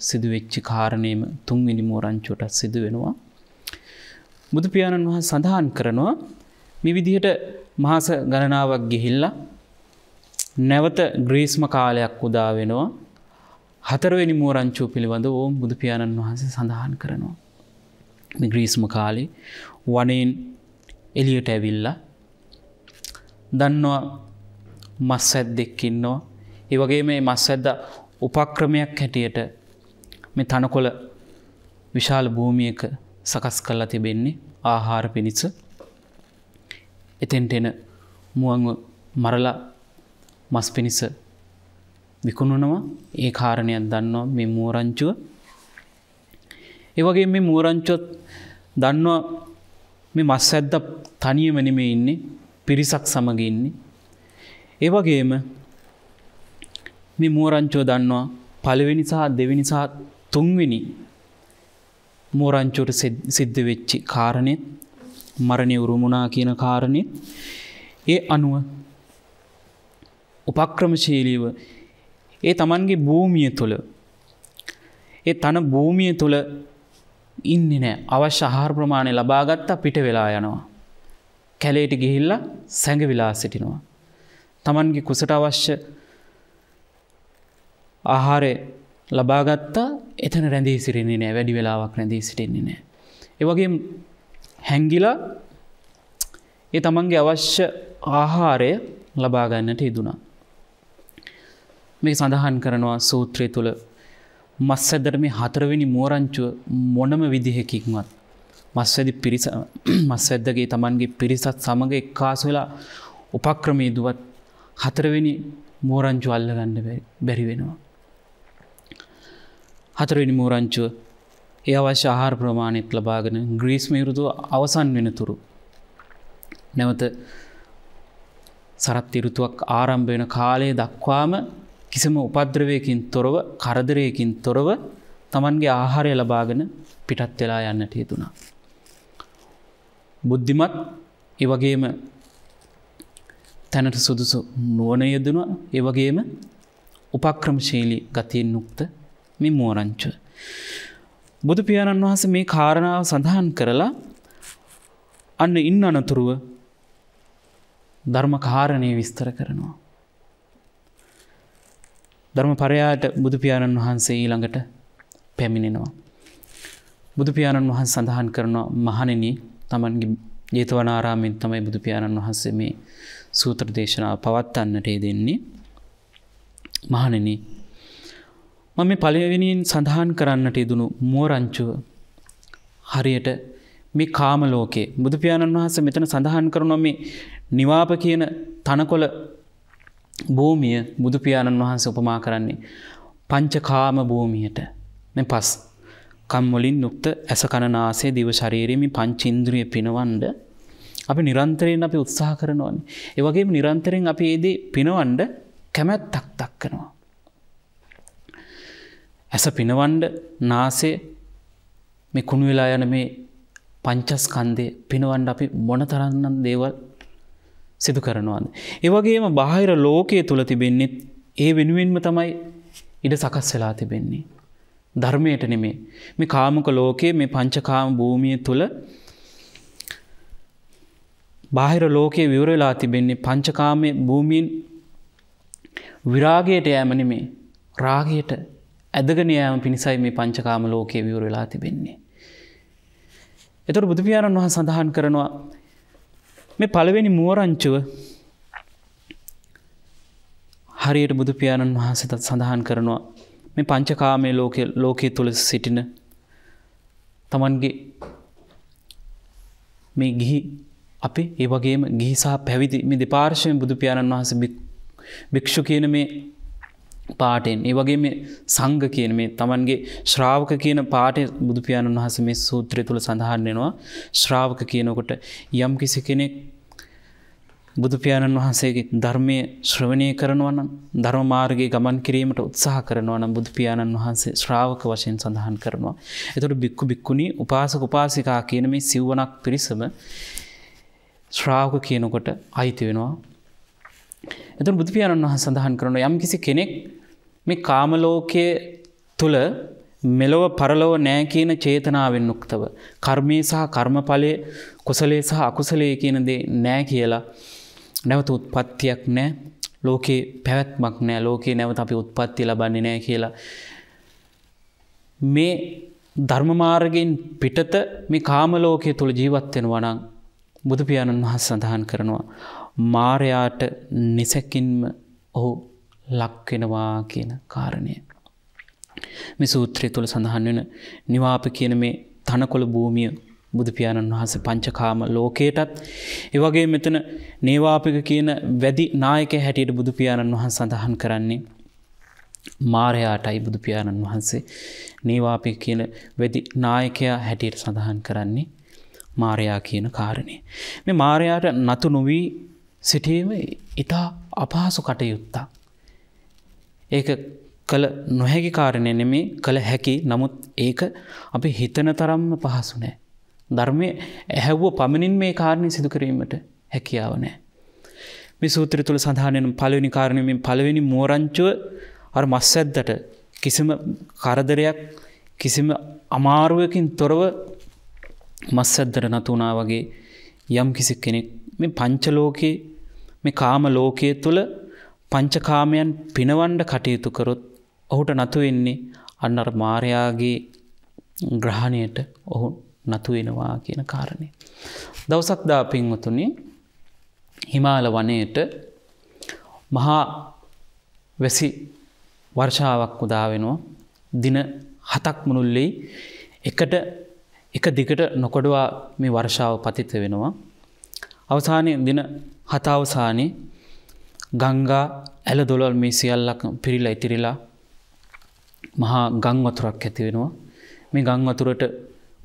සිදුවෙච්ච කාරණේම තුන්වෙනි මෝරංචුවට සිදු වෙනවා. බුදු පියාණන් වහන්සේ සඳහන් කරනවා මේ විදිහට මාස ගණනාවක් ගිහිල්ලා නැවත ග්‍රීස්ම කාලයක් උදා වෙනවා. හතරවෙනි මෝරංචුව පිළිබඳව ඕම් බුදු පියාණන් වහන්සේ සඳහන් කරනවා. මේ ග්‍රීස්ම කාලේ වනයෙන් එළියට ඇවිල්ලා දන්නවා මස්වැද්දෙක් ඉන්නවා. ඒ වගේම මේ මස්වැද්ද උපක්‍රමයක් හැටියට මේ තනකොළ විශාල භූමියක සකස් කරලා තිබෙන්නේ ආහාර පිණිස. එතෙන්ට එන මුවන්ව මරලා මස් පිණිස විකුණනවා. ඒ කාරණයක් දන්නවා මේ මෝරංචුව. ඒ වගේම මේ මෝරංචුවත් දන්නවා මේ මස්වැද්ද තනියම නෙමෙයි ඉන්නේ, පිරිසක් සමග ඉන්නේ. ඒ වගේම මේ මෝරංචුව දන්නවා පළවෙනි සහ දෙවෙනි සහ තුන්වෙනි මෝරංචුවට සිද්ධ වෙච්ච කාරණෙත් මරණය උරුමුණා කියන කාරණෙත් ඒ අනුව උපක්‍රමශීලීව ඒ තමන්ගේ භූමිය තුළ ඒ තන භූමිය තුළ ඉන්නේ නැහැ. අවශ්‍ය ආහාර ප්‍රමාණය ලබා ගත්තා පිට වෙලා යනවා. කැලේට ගිහිල්ලා සැඟවිලා සිටිනවා. තමන්ගේ කුසට අවශ්‍ය ආහාරය ලබා ගත්තා එතන රැඳී සිටින්නේ නැහැ. වැඩි වෙලාවක් රැඳී සිටින්නේ නැහැ. ඒ වගේම හැංගිලා ඒ තමන්ගේ අවශ්‍ය ආහාරය ලබා ගන්නට යෙදුණා. මේ සඳහන් කරනවා සූත්‍රය තුල මස්වැද්දට මේ හතරවෙනි මෝරංචුව මොනම විදිහකින්වත් මස්වැද්දගේ තමන්ගේ පිරිසත් සමග එක්කාසු වෙලා උපක්‍රමයේ දුවත් හතරවෙනි මෝරංචුව අල්ලගන්න බැරි වෙනවා. හතරවෙනි මෝරංචුව ඒ අවශ්‍ය ආහාර ප්‍රමාණයත් ලබාගෙන ග්‍රීස්ම ඍතුව අවසන් වෙනතුරු නැවත සරත් ඍතුවක් ආරම්භ වෙන කාලය දක්වාම කිසිම උපද්‍රවයකින් තොරව කරදරයකින් තොරව තමන්ගේ ආහාරය ලබාගෙන පිටත් වෙලා යන්නට යෙදුණා. බුද්ධිමත් ඒ වගේම තැනට සුදුසු නුවණ යෙදුණා. ඒ වගේම උපක්‍රමශීලී ගතියෙන් යුක්ත මේ මෝරංචුව. බුදු පියාණන් වහන්සේ මේ කාරණාව සඳහන් කරලා අන්න ඉන්න අනතුරුව ධර්ම කාරණේ විස්තර කරනවා. ධර්ම පරයාට බුදු පියාණන් වහන්සේ ඊළඟට පැමිණෙනවා. බුදු පියාණන් වහන්සේ සඳහන් කරනවා මහණෙනි තමන්ගේ ජේතවනාරාමයෙන් තමයි බුදු පියාණන් වහන්සේ මේ සූත්‍ර දේශනාව පවත්වන්නට යෙදෙන්නේ. මහණෙනි මම මේ පළවෙනියෙන් සඳහන් කරන්නට යෙදුණු මෝරංචුව හරියට මේ කාම ලෝකේ බුදු පියාණන් වහන්සේ මෙතන සඳහන් කරනවා මේ නිවාප කියන තනකොළ භූමිය බුදු පියාණන් වහන්සේ උපමා කරන්නේ පංචකාම භූමියට. මේ පස් කම් වලින් යුක්ත ඇස කන නාසය දිව ශරීරය මේ පංච ඉන්ද්‍රිය පිනවන්න අපි නිරන්තරයෙන් අපි උත්සාහ කරනවානේ. ඒ වගේම නිරන්තරයෙන් අපි මේ දේ පිනවන්න කැමැත්තක් දක්වනවා. ඇස පිනවන්න නාසය මේ කුණු වෙලා යන මේ පංචස්කන්ධය පිනවන්න අපි මොනතරම්නම් දේවල් සිදු කරනවාද. ඒ වගේම බාහිර ලෝකයේ තුල තිබෙන්නේ ඒ වෙනුවෙන්ම තමයි ඉඩ සකස් වෙලා තිබෙන්නේ. ධර්මයට නෙමෙයි. මේ කාමක ලෝකයේ මේ පංචකාම භූමිය තුල බාහිර ලෝකයේ විවර වෙලා තිබෙන්නේ පංචකාමයේ භූමියෙන් විරාගයට යෑම නෙමෙයි. රාගයට ඇදගෙන යාම පිණිසයි මේ පංචකාම ලෝකයේ විවර වෙලා තිබෙන්නේ. ඒතර බුදු පියාණන් වහන්සේ සඳහන් කරනවා මේ පළවෙනි මෝරංචුව හරියට බුදු පියාණන් වහන්සේ සඳහන් කරනවා මේ පංචකාමයේ ලෝකයේ තුල සිටින තමන්ගේ මේ ගිහි අපි ඒ වගේම ගිහි සහ පැවිදි මේ දෙපාර්ශ්වයෙන් බුදු පියාණන් වහන්සේ භික්ෂු කියන මේ පාඨයෙන් ඒ වගේම මේ සංඝ කියන මේ තමන්ගේ ශ්‍රාවක කියන පාඨය බුදු පියාණන් වහන්සේ මේ සූත්‍රය තුල සඳහන් වෙනවා. ශ්‍රාවක කියනකොට යම් කිසි කෙනෙක් බුදු පියාණන් වහන්සේගේ ධර්මයේ ශ්‍රවණය කරනවා නම් ධර්ම මාර්ගයේ ගමන් කිරීමට උත්සාහ කරනවා නම් බුදු පියාණන් වහන්සේ ශ්‍රාවක වශයෙන් සඳහන් කරනවා. එතකොට බික්කු බික්කුණී උපාසක උපාසිකා කියන මේ සිව්වණක් පිරිසම ශ්‍රාවක කියනකොට අයිති වෙනවා. එතකොට බුදු පියාණන් වහන්සේ සඳහන් කරනවා යම් කිසි කෙනෙක් මේ කාම ලෝකයේ තුල මෙලොව පරලොව නැහැ කියන චේතනාවෙන් යුක්තව කර්මයේ සහ කර්මඵලයේ කුසලයේ සහ අකුසලයේ කියන දේ නැහැ කියලා නැවත උත්පත්තියක් නැහැ ලෝකේ පැවැත්මක් නැහැ ලෝකේ නැවත අපි උත්පත්ති ලබන්නේ නැහැ කියලා මේ ධර්ම මාර්ගයෙන් පිටත මේ කාම ලෝකයේ තුල ජීවත් වෙනවා නම් බුදු පියාණන් වහන්සේ සඳහන් කරනවා මායයට නිසකින්ම ඔහු ලක් වෙනවා කියන කාරණය. මේ සූත්‍රය තුල සඳහන් වෙන නිවාප කියන මේ තනකොළ භූමිය බුදු පියාණන් වහන්සේ පංචකාම ලෝකයටත් ඒ වගේ මෙතන නේවාපික කියන වැඩි නායකයා හැටියට බුදු පියාණන් වහන්සේ සඳහන් කරන්නේ මාරයාටයි බුදු පියාණන් වහන්සේ නේවාපික කියන වැඩි නායකයා හැටියට සඳහන් කරන්නේ මාරයා කියන කාරණේ. මේ මාරයාට නතු නොවි සිටීම ඊට අපහසු කටයුත්තක්. ඒක කළ නොහැකි කාරණේ නෙමේ කළ හැකි. නමුත් ඒක අපි හිතන තරම්ම පහසු නෑ. ධර්මයේ ඇහැව්ව පමණින් මේ කාරණේ සිදු කිරීමට හැකියාව නෑ. මේ සූත්‍රය තුල සඳහන් වෙන පළවෙනි කාරණේ මේ පළවෙනි මෝරංචුව අර මස්සැද්දට කිසිම කරදරයක් කිසිම අමාරුවකින් තොරව මස්සැද්දට නතු වුණා වගේ යම් කිසි කෙනෙක් මේ පංච ලෝකේ මේ කාම ලෝකයේ තුල පංචකාමයන් පිනවන්න කටයුතු කරොත් ඔහුට නතු වෙන්නේ අන්න අර මායාගේ ග්‍රහණයට ඔහු නතු වෙනවා කියන කාරණේ. දවසක් දා පින්වතුනි හිමාල වනයේට මහා වැසි වර්ෂාවක් උදා වෙනවා. දින 7ක් මුළුල්ලේ එක දිගට නොකඩවා මේ වර්ෂාව පතිත වෙනවා. අවසානයේ දින 7 අවසානයේ ගංගා ඇල දොළවල් මේ සියල්ලක් පිරීලා ඉතිරිලා මහා ගම් වතුරක් ඇති වෙනවා. මේ ගම් වතුරට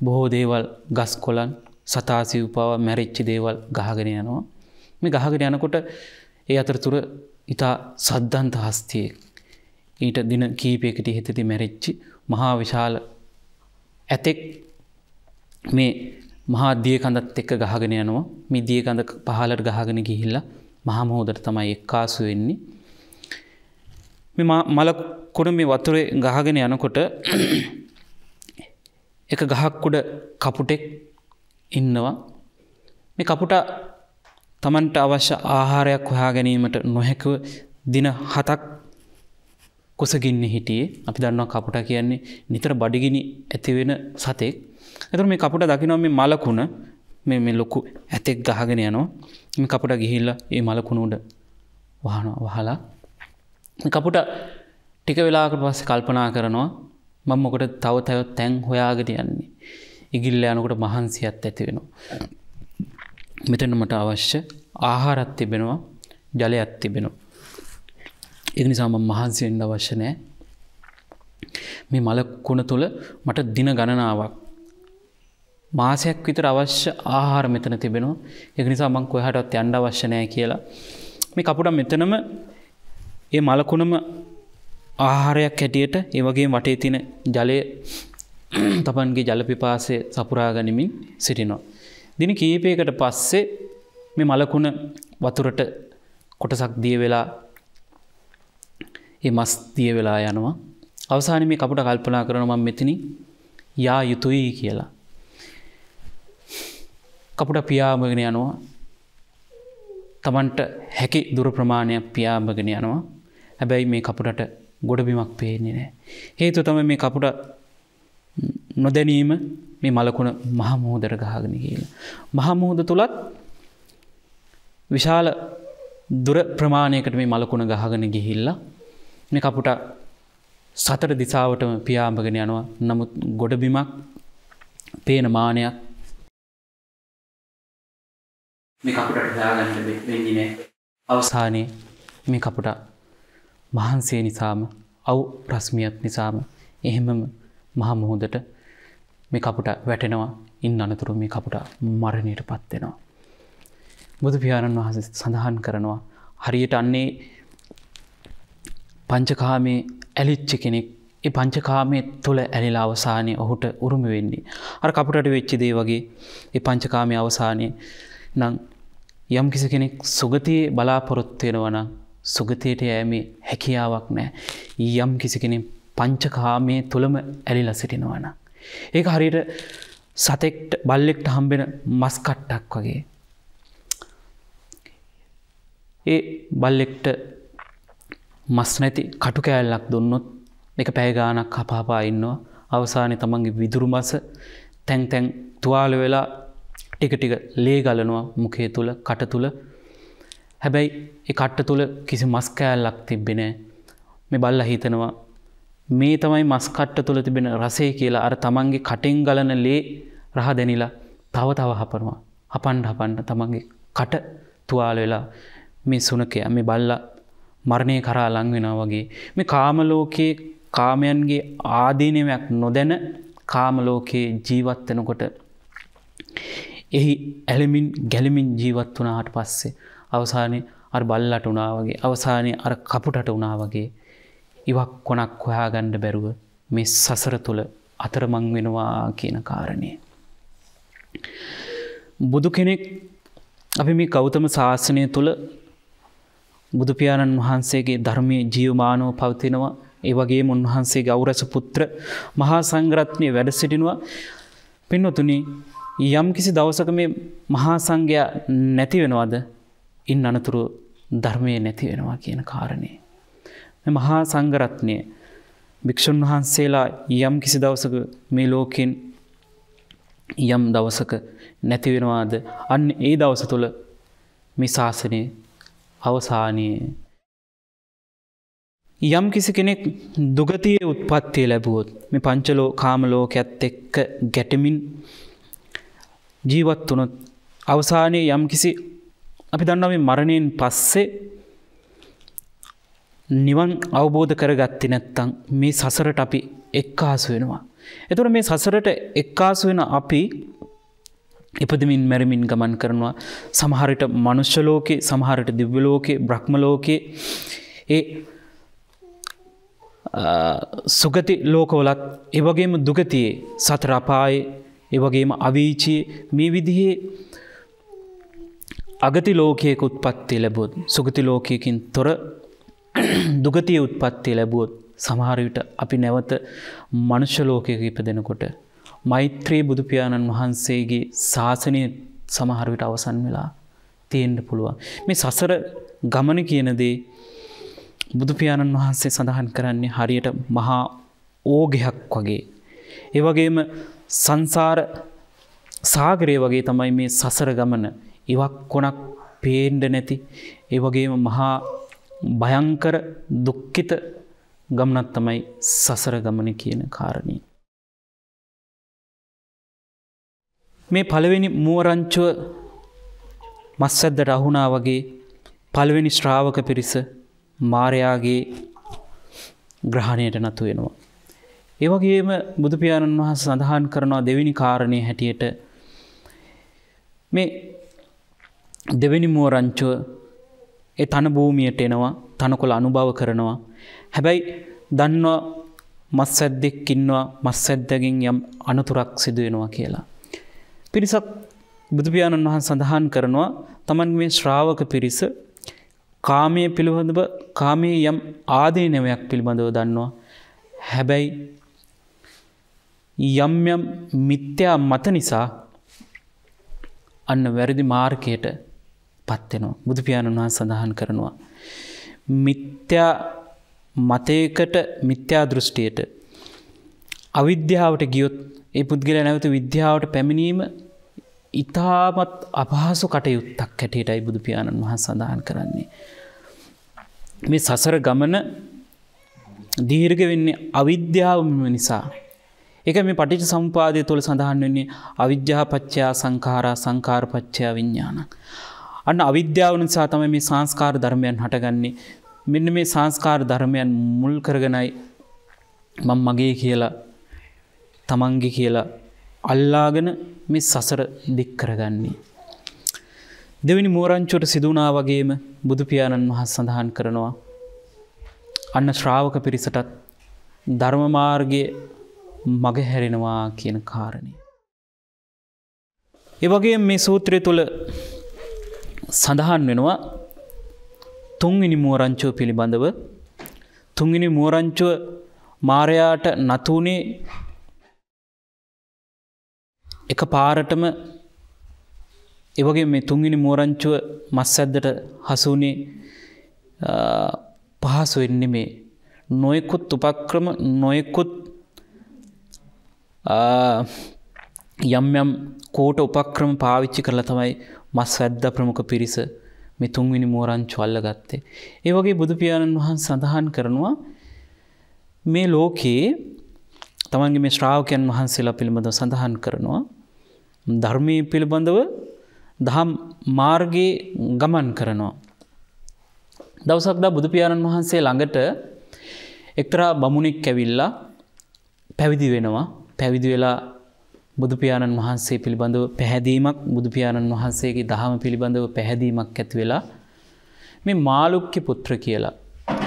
බොහෝ දේවල් ගස් කොළන් සතාසිව් පව මැරිච්ච දේවල් ගහගෙන යනවා. මේ ගහගෙන යනකොට ඒ අතරතුර ඊට සද්දන්ත හස්තියෙක් ඊට දින කීපයකට හිතදී මැරිච්ච මහා විශාල ඇතෙක් මේ මහා දිය කඳත් එක්ක ගහගෙන යනවා. මේ දිය කඳ පහළට ගහගෙන ගිහිල්ලා මහා මොහොතට තමයි එක්කාසු වෙන්නේ. මේ මල කුණ මේ වතුරේ ගහගෙන යනකොට එක ගහක් උඩ කපුටෙක් ඉන්නවා. මේ කපුටා Tamanට අවශ්‍ය ආහාරයක් හොයා ගැනීමට නොහැකව දින 7ක් කුසගින්නේ හිටියේ. අපි දන්නවා කපුටා කියන්නේ නිතර බඩගිනි ඇති වෙන සතෙක්. එතකොට මේ කපුටා දකිනවා මේ මලකුණ මේ ලොකු ඇතෙක් ගහගෙන යනවා. මේ කපුටා ගිහිල්ලා මේ මලකුණ උඩ වහලා මේ කපුටා ටික වෙලාවකට පස්සේ කල්පනා කරනවා මම මොකටද තව තැන් හොයාගෙන යන්නේ. ඉගිල්ල යනකොට මහන්සියක් ඇති වෙනවා. මෙතන මට අවශ්‍ය ආහාරයක් තිබෙනවා, ජලයක් තිබෙනවා. ඒ නිසා මම මහන්සි වෙන්න අවශ්‍ය නැහැ. මේ මලකුණ තුල මට දින ගණනාවක් මාසයක් විතර අවශ්‍ය ආහාර මෙතන තිබෙනවා. ඒක නිසා මම කොහාටවත් යන්න අවශ්‍ය නැහැ කියලා මේ කපුටා මෙතනම මේ මලකුණම ආහාරයක් හැටියට ඒ වගේම වටේ තියෙන ජලය තමන්ගේ ජල පිපාසය සපුරා ගනිමින් සිටිනවා. දින කීපයකට පස්සේ මේ මලකුණ වතුරට කොටසක් දිය වෙලා ඒ මස් දිය වෙලා යනවා. අවසානයේ මේ කපුටා කල්පනා කරනවා මම මෙතනින් යා යුතුයි කියලා. කපුටා පියාඹගෙන යනවා. තමන්ට හැකි දුර ප්‍රමාණයක් පියාඹගෙන යනවා. හැබැයි මේ කපුටට ගොඩබිමක් පේන්නේ නැහැ. හේතුව තමයි මේ කපුටා නොදැනීම මේ මලකුණ මහ මුහුදට ගහගෙන ගිහිල්ලා. මහ මුහුද තුලත් විශාල දුර ප්‍රමාණයකට මේ මලකුණ ගහගෙන ගිහිල්ලා මේ කපුටා සතර දිසාවටම පියාඹගෙන යනවා. නමුත් ගොඩබිමක් පේන මානයක් මේ කපුටට හොයාගන්න වෙන්නේ නැහැ. අවසානයේ මේ කපුට මහන්සිය නිසාම අවු රශ්මියක් නිසාම එහෙමම මහ මුහුදට මේ කපුට වැටෙනවා. ඉන් අනතුරු මේ කපුට මරණයට පත් වෙනවා. බුදු පියාණන් වහන්සේ සඳහන් කරනවා හරියට අන්නේ පංචකාමයේ ඇලිච්ච කෙනෙක් ඒ පංචකාමයේ තුල ඇලිලා අවසානයේ ඔහුට උරුම වෙන්නේ. අර කපුටට වෙච්ච දේ වගේ ඒ පංචකාමයේ අවසානයේ නම් යම් කිසි කෙනෙක් සුගතියේ බලාපොරොත්තු වෙනවා නම් සුගතියට යෑමේ හැකියාවක් නැහැ. යම් කිසි කෙනෙක් පංචකාමයේ තුලම ඇලිලා සිටිනවා නම් ඒක හරියට සතෙක්ට බල්ලෙක්ට හම්බෙන මස් කට්ටක් වගේ. ඒ බල්ලෙක්ට මස් නැති කටු කෑල්ලක් දුන්නොත් මේක පැය ගාණක් හපහපා ඉන්නවා. අවසානයේ තමන්ගේ විදුරු මස තැන් තැන් තුවාල වෙලා ටික ටික ලේ ගලනවා මුඛය තුල කට තුල. හැබැයි ඒ කට්ට තුල කිසි මස් කෑල්ලක් තිබ්බේ නැහැ. මේ බල්ලා හිතනවා මේ තමයි මස් කට්ට තුල තිබෙන රසය කියලා. අර තමන්ගේ කටෙන් ගලන ලේ රහ දැනිලා තව තව හපනවා. හපන්න තමන්ගේ කට තුවාල වෙලා මේ සුනකයා මේ බල්ලා මරණය කරා ලං වෙනවා වගේ මේ කාම ලෝකයේ කාමයන්ගේ ආදීනමක් නොදැන කාම ලෝකයේ ජීවත් වෙනකොට එහි ඇලෙමින් ගැලෙමින් ජීවත් වුණාට පස්සේ අවසානයේ අර බල්ලට වුණා වගේ අවසානයේ අර කපුටට වුණා වගේ ඉවක් කොනක් හොයාගන්න බැරුව මේ සසර තුල අතරමං වෙනවා කියන කාරණේ. බුදු කෙනෙක් අපි මේ ගෞතම ශාසනය තුල බුදු පියාණන් වහන්සේගේ ධර්මයේ ජීවමානව පවතිනවා. ඒ වගේම උන්වහන්සේගේ ඖරස පුත්‍ර මහා සංඝරත්නය වැඩ සිටිනවා. පින්වතුනි යම් කිසි දවසක මේ මහා සංඝයා නැති වෙනවද? ඉන් අනතුරු ධර්මයේ නැති වෙනවා කියන කාරණේ. මේ මහා සංඝරත්නය භික්ෂුන් වහන්සේලා යම් කිසි දවසක මේ ලෝකෙන් යම් දවසක නැති වෙනවාද? අන්න ඒ දවස තුල මේ ශාසනයේ අවසානයේ යම් කිසි කෙනෙක් දුගතියේ උත්පත්තිය ලැබුවොත් මේ පංචලෝ කාම ලෝකයේත් එක්ක ගැටෙමින් ජීවත් වුණොත් අවසානයේ යම් කිසි අපි දන්නවා මේ මරණයෙන් පස්සේ නිවන් අවබෝධ කරගත්තේ නැත්නම් මේ සසරට අපි එක්කාසු වෙනවා. එතකොට මේ සසරට එක්කාසු වෙන අපි ඉපදමින් මැරෙමින් ගමන් කරනවා. සමහර විට මනුෂ්‍ය ලෝකේ, සමහර විට දිව්‍ය ලෝකේ, බ්‍රහ්ම ලෝකේ ඒ සුගති ලෝකවලත් ඒ වගේම දුගතියේ සතර අපායේ ඒ වගේම අවීචියේ මේ විදිහේ අගති ලෝකයක උත්පත්ති ලැබුවොත් සුගති ලෝකයකින් තොර දුගතියේ උත්පත්ති ලැබුවොත් සමහර විට අපි නැවත මනුෂ්‍ය ලෝකයක ඉපදෙනකොට මෛත්‍රී බුදු පියාණන් වහන්සේගේ ශාසනය සමහර විට අවසන් වෙලා තියෙන්න පුළුවන්. මේ සසර ගමන කියන දේ බුදු පියාණන් වහන්සේ සඳහන් කරන්නේ හරියට මහා ඕඝයක් වගේ. ඒ වගේම සංසාර සාගරය වගේ තමයි මේ සසර ගමන. ඉවක් කොනක් පේන්න නැති. ඒ වගේම මහා භයංකර දුක්ඛිත ගමනක් තමයි සසර ගමන කියන කාරණේ. මේ පළවෙනි මුවරංචුව මස්සද්දට අහුණා වගේ පළවෙනි ශ්‍රාවක පිරිස මාරයාගේ ග්‍රහණයට නතු වෙනවා. ඒ වගේම බුදු පියාණන් වහන්සේ සඳහන් කරනවා දෙවෙනි කාරණේ හැටියට මේ දෙවෙනි මුවරංචුව ඒ තන භූමියට එනවා, තනකොළ අනුභව කරනවා. හැබැයි දන්නවා මස්සද්දෙක් ඉන්නවා, මස්සද්දගෙන් යම් අනතුරක් සිදු වෙනවා කියලා. පිරිසක් බුදු පියාණන් වහන්සේ සඳහන් කරනවා තමන්ගේ මේ ශ්‍රාවක පිරිස කාමයේ පිළිබඳව කාමයේ යම් ආදීනවයක් පිළිබඳව දන්නවා. හැබැයි යම් යම් මිත්‍යා මත නිසා අන්න වැරදි මාර්ගයට පත් වෙනවා. බුදු පියාණන් වහන්සේ සඳහන් කරනවා මිත්‍යා මතයකට මිත්‍යා දෘෂ්ටියට අවිද්‍යාවට ගියොත් ඒ පුද්ගලයා නැවත විද්‍යාවට පැමිණීම ඉතාමත් අපහසු කටයුත්තක් හැටියටයි බුදු පියාණන් වහන්සේ සඳහන් කරන්නේ. මේ සසර ගමන දීර්ඝ වෙන්නේ අවිද්‍යාවම නිසා. ඒක මේ පටිච්ච සමුප්පාදය තුළ සඳහන් වෙන්නේ අවිද්‍යාව පත්‍ය සංඛාරා සංඛාර පත්‍ය විඥාන. අන්න අවිද්‍යාව නිසා තමයි මේ සංස්කාර ධර්මයන් හටගන්නේ. මෙන්න මේ සංස්කාර ධර්මයන් මුල් කරගෙනයි මම මගේ කියලා තමන්ගේ කියලා අල්ලාගෙන මේ සසර දික් කරගන්නේ. දෙවෙනි මෝරංචුවට සිදු වුණා වගේම බුදු පියාණන් වහන්සේ සඳහන් කරනවා අන්න ශ්‍රාවක පිරිසටත් ධර්ම මාර්ගයේ මග හැරෙනවා කියන කාරණය. ඒ වගේම මේ සූත්‍රය තුළ සඳහන් වෙනවා තුන්වෙනි මෝරංචුව පිළිබඳව. තුන්වෙනි මෝරංචුව මාරයාට නතුනේ එක පාරටම. ඒ වගේ මේ තුන්වෙනි මෝරංචුව මස්සැද්දට හසුනේ පහසු වෙන්නේ මේ නොයෙකුත් උපක්‍රම නොයෙකුත් යම් යම් කෝට උපක්‍රම පාවිච්චි කරලා තමයි මස්සැද්දා ප්‍රමුඛ පිරිස මේ තුන්වෙනි මෝරංචුව අල්ලගත්තේ. ඒ වගේ බුදු පියාණන් වහන්සේ සඳහන් කරනවා මේ ලෝකයේ තමන්ගේ මේ ශ්‍රාවකයන් වහන්සේලා පිළිබඳව සඳහන් කරනවා ධර්මයේ පිළිබඳව දහම් මාර්ගයේ ගමන් කරනවා. දවසක් දා බුදු පියාණන් වහන්සේ ළඟට එක්තරා බමුණෙක් ඇවිල්ලා පැවිදි වෙනවා. පැවිදි වෙලා බුදු පියාණන් වහන්සේ පිළිබඳව පැහැදීමක් බුදු පියාණන් වහන්සේගේ දහම පිළිබඳව පැහැදීමක් ඇති වෙලා මේ මාළුක්‍ය පුත්‍ර කියලා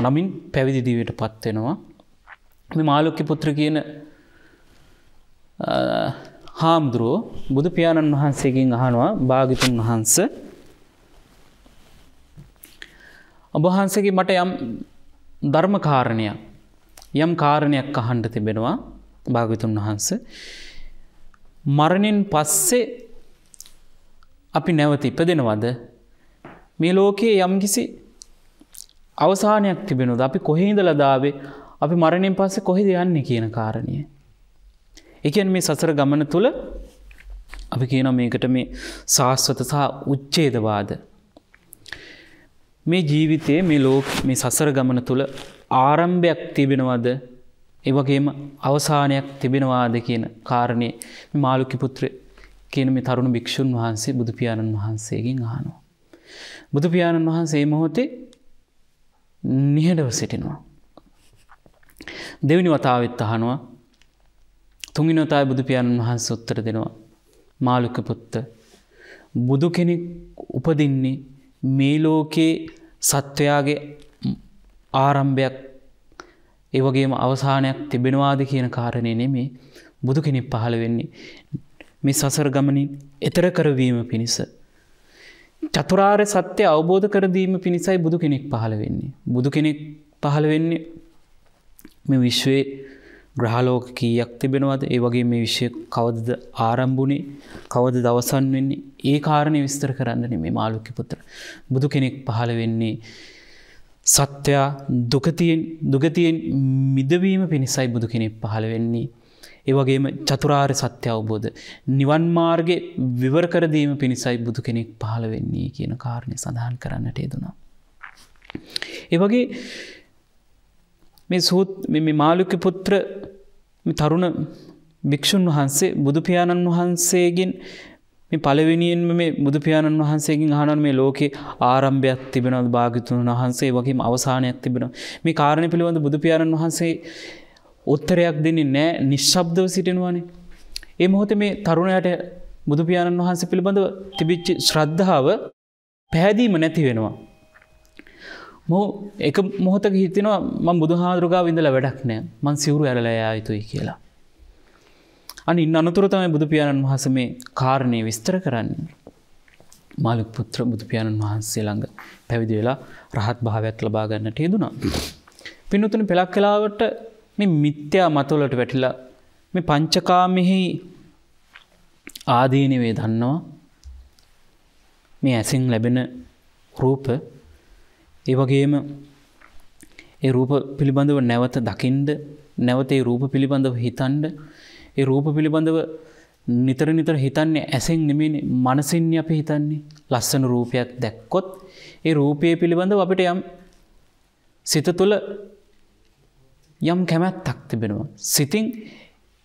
නමින් පැවිදි දිවියට පත් වෙනවා. මේ මාළුක්‍ය පුත්‍ර කියන හාමුදුරුවෝ බුදු පියාණන් වහන්සේගෙන් අහනවා භාග්‍යවතුන් වහන්සේ ඔබ වහන්සේගේ මට යම් ධර්ම කාරණයක් යම් කාරණයක් අහන්න තිබෙනවා භාග්‍යවතුන් වහන්සේ. මරණයෙන් පස්සේ අපි නැවත ඉපදෙනවද? මේ ලෝකයේ යම්කිසි අවසානයක් තිබෙනවද? අපි කොහේ ඉඳලාද ආවේ? අපි මරණයෙන් පස්සේ කොහෙද යන්නේ කියන කාරණය. ඒ කියන්නේ මේ සසර ගමන තුල අපි කියනවා මේකට මේ සාස්වත සහ උච්ඡේදවාද. මේ ජීවිතයේ මේ සසර ගමන තුල ආරම්භයක් තිබෙනවද? ඒ වගේම අවසානයක් තිබෙනවාද කියන කාරණේ මේ මාළුක්‍ය පුත්‍ර කියන මේ තරුණ භික්ෂුන් වහන්සේ බුදු පියාණන් වහන්සේගෙන් අහනවා. බුදු පියාණන් වහන්සේ මේ මොහොතේ නිහඬව සිටිනවා. දෙවෙනි වතාවෙත් අහනවා. තුන්වෙනි වතාවේ බුදු පියාණන් වහන්සේ උත්තර දෙනවා. මාළුක්‍ය පුත්‍ර බුදු කෙනෙක් උපදින්නේ මේ ලෝකේ සත්වයාගේ ආරම්භයක් ඒ වගේම අවසානයක් තිබෙනවාද කියන කාරණේ නෙමෙයි. බුදු කෙනෙක් පහළ වෙන්නේ මේ සසර ගමනින් එතර කරවීම පිණිස. චතුරාර්ය සත්‍ය අවබෝධ කර දීම පිණිසයි බුදු කෙනෙක් පහළ වෙන්නේ. බුදු කෙනෙක් පහළ වෙන්නේ මේ විශ්වයේ ග්‍රහලෝක කීයක් තිබෙනවද? ඒ වගේ මේ විශ්වය කවදද ආරම්භ වුනේ? කවදද අවසන් වෙන්නේ? ඒ කාරණේ විස්තර කරන්න නෙමෙයි මාළුක්‍ය පුත්‍ර. බුදු කෙනෙක් පහළ වෙන්නේ සත්‍යය දුගතියෙන් මිදවීම පිණිසයි බුදු කෙනෙක් පහළ වෙන්නේ. ඒ වගේම චතුරාර්ය සත්‍ය අවබෝධ නිවන් මාර්ගේ විවර කර දීම පිණිසයි බුදු කෙනෙක් පහළ වෙන්නේ කියන කාරණේ සඳහන් කරන්නට යෙදුණා. ඒ වගේ මේ මාළුක්‍ය පුත්‍ර මේ තරුණ භික්ෂුන් වහන්සේ බුදු පියාණන් වහන්සේගෙන් මේ පළවෙනියෙන්ම මේ බුදු පියාණන් වහන්සේගෙන් අහනවා මේ ලෝකේ ආරම්භයක් තිබෙනවද භාග්‍යවතුන් වහන්සේ වගේම අවසානයක් තිබෙනවද? මේ කාරණේ පිළිබඳ බුදු පියාණන් වහන්සේ උත්තරයක් දෙන්නේ නැහැ. නිශ්ශබ්දව සිටිනවානේ. ඒ මොහොතේ මේ තරුණයාට බුදු පියාණන් වහන්සේ පිළිබඳව තිබිච්ච ශ්‍රද්ධාව පැහැදීම නැති වෙනවා. එක මොහොතක හිතෙනවා මම බුදුහාඳුරු ගාව ඉඳලා වැඩක් නැහැ. මං සිවුරු ඇරලා යා යුතුයි කියලා. අන්න ඉන්න අනතුරු තමයි බුදු පියාණන් වහන්සේ මේ කාරණේ විස්තර කරන්නේ. මාළුක්‍ය පුත්‍ර බුදු පියාණන් වහන්සේ ළඟ පැවිදි වෙලා රහත් භාවයක් ලබා ගන්නට යෙදුණා. පින්වතුනි පළක් කාලවට මේ මිත්‍යා මතවලට වැටිලා මේ පංචකාමෙහි ආදීනවේ දන්නවා. මේ ඇසින් ලැබෙන රූප ඒ වගේම ඒ රූප පිළිබඳව නැවත දකින්න නැවත ඒ රූප පිළිබඳව හිතන්න ඒ රූප පිළිබඳව නිතර හිතන්නේ ඇසෙන් නෙමෙයි මනසින්නේ අපි හිතන්නේ. ලස්සන රූපයක් දැක්කොත් ඒ රූපය පිළිබඳව අපිට යම් සිත තුළ යම් කැමැත්තක් තිබෙනවා. සිතින්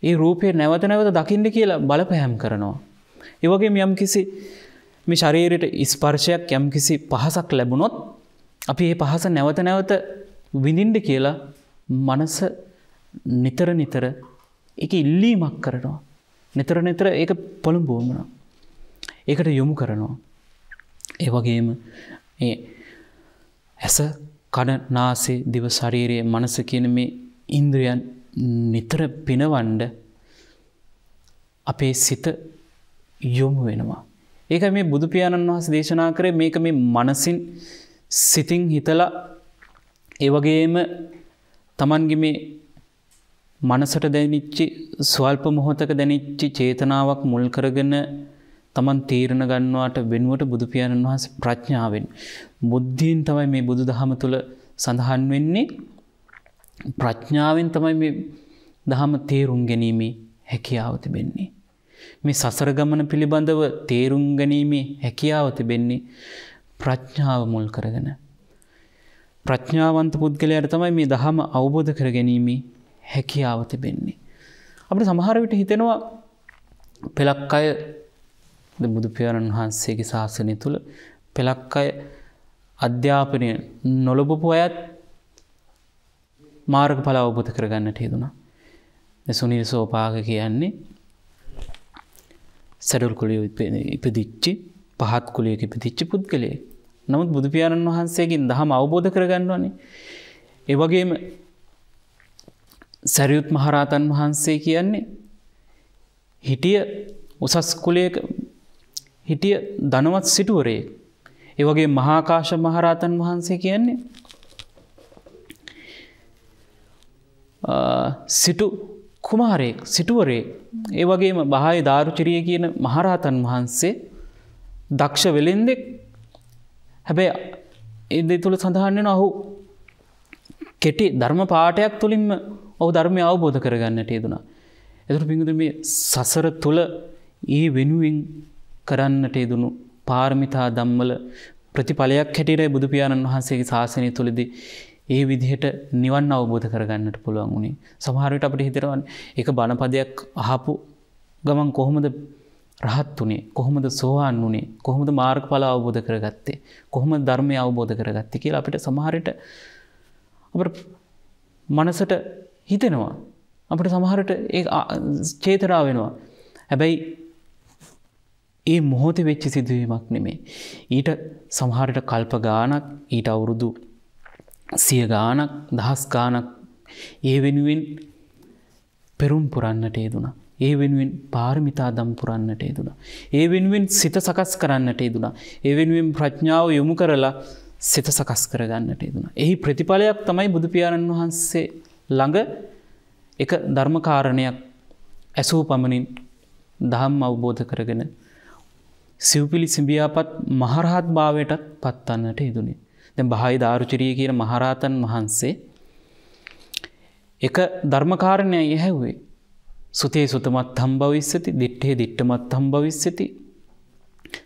ඒ රූපය නැවත නැවත දකින්න කියලා බලපෑම් කරනවා. ඒ වගේම යම් කිසි මේ ශරීරයට ස්පර්ශයක් යම් කිසි පහසක් ලැබුණොත් අපි මේ පහස නැවත නැවත විඳින්න කියලා මනස නිතර නිතර ඒක ඉල්ලීමක් කරනවා. නිතර නිතර ඒක පොළඹවනවා. ඒකට යොමු කරනවා. ඒ වගේම මේ ඇස කන නාසය දිව ශරීරය මනස කියන මේ ඉන්ද්‍රියන් නිතර පිනවන්න අපේ සිත යොමු වෙනවා. ඒකයි මේ බුදු පියාණන් වහන්සේ දේශනා කරේ මේක මේ මනසින් සිතින් හිතලා ඒ වගේම Tamanගේ මේ මනසට දැනෙච්ච ස්වල්ප මොහොතක දැනෙච්ච චේතනාවක් මුල් කරගෙන Taman තීරණ ගන්නවාට වෙනුවට බුදු පියාණන් වහන්සේ ප්‍රඥාවෙන් බුද්ධියෙන් තමයි මේ බුදුදහම තුල සඳහන් වෙන්නේ. ප්‍රඥාවෙන් තමයි මේ දහම තේරුම් ගැනීමේ හැකියාව තිබෙන්නේ. මේ සසර ගමන පිළිබඳව තේරුම් ගැනීමේ හැකියාව තිබෙන්නේ ප්‍රඥාව මුල් කරගෙන. ප්‍රඥාවන්ත පුද්ගලයාට තමයි මේ දහම අවබෝධ කර ගැනීමේ හැකියාව තිබෙන්නේ. අපිට සමහර විට හිතෙනවා පෙලක් අය බුදු පියාණන් වහන්සේගේ ශාසනය තුල පෙලක් අය අධ්‍යාපනය නොලබපු අයත් මාර්ගඵල අවබෝධ කරගන්නට හේතුණා. සුනිල් සෝපාක කියන්නේ සැඩොල් කුලයේ ඉපදිච්ච පහත් කුලයක ඉපදිච්ච පුද්ගලයෙක්. නමුත් බුදු පියාණන් වහන්සේගෙන් දහම අවබෝධ කරගන්නවානේ. ඒ වගේම සරියුත් මහරහතන් වහන්සේ කියන්නේ හිටිය උසස් කුලයක හිටිය ධනවත් සිටුවරයෙක්. ඒ වගේ මහා කාශ්‍යප මහරහතන් වහන්සේ කියන්නේ සිටු කුමාරයෙක් සිටුවරයෙක්. ඒ වගේම බහාය දාරුචිරිය කියන මහරහතන් වහන්සේ දක්ෂ වෙලෙන්දෙක්. හැබැයි ඒ දෙය තුල සඳහන් වෙනවා ඔහු කෙටි ධර්ම පාඨයක් තුලින්ම ඔහු ධර්මය අවබෝධ කරගන්නට යෙදුණා. ඒතර පිංගුතුනි මේ සසර තුල ඒ වෙනුවෙන් කරන්නට යෙදුණු පාරමිතා ධම්මල ප්‍රතිඵලයක් හැටියට බුදු පියාණන් වහන්සේගේ ශාසනය තුලදී ඒ විදිහට නිවන් අවබෝධ කරගන්නට පුළුවන් වුණේ. සමහර විට අපිට හිතෙනවානේ ඒක බණපදයක් අහපු ගමන් කොහොමද රහත් උනේ? කොහොමද සෝවාන් උනේ? කොහොමද මාර්ගඵල අවබෝධ කරගත්තේ? කොහොමද ධර්මය අවබෝධ කරගත්තේ කියලා අපිට සමහර විට අපිට මනසට හිතෙනවා. අපිට සමහර විට ඒ චේතනා වෙනවා. හැබැයි ඒ මොහොතේ වෙච්ච සිදුවීමක් නෙමෙයි. ඊට සමහර විට කල්ප ගාණක් ඊට අවුරුදු 100 ගාණක් දහස් ගාණක් ඒ වෙනුවෙන් පෙරම් පුරන්නට යෙදුණා. ඒ වෙනුවෙන් පාරමිතා දම් පුරන්නට යෙදුණා. ඒ වෙනුවෙන් සිත සකස් කරන්නට යෙදුණා. ඒ වෙනුවෙන් ප්‍රඥාව යොමු කරලා සිත සකස් කරගන්නට යෙදුණා. එහි ප්‍රතිඵලයක් තමයි බුදු පියාණන් වහන්සේ ළඟ එක ධර්ම කාරණයක් ඇසූ පමණින් ධම්ම අවබෝධ කරගෙන සිව්පිලි සිඹියාපත් මහරහත් භාවයටත් පත්වන්නට යෙදුනේ. දැන් බහායි දාරුචිරිය කියන මහරහතන් වහන්සේ එක ධර්ම කාරණයක් ඇහුවේ. සුතේ සුතමත් හම්බවිස්සති, දිත්තේ දිත්තමත් හම්බවිස්සති.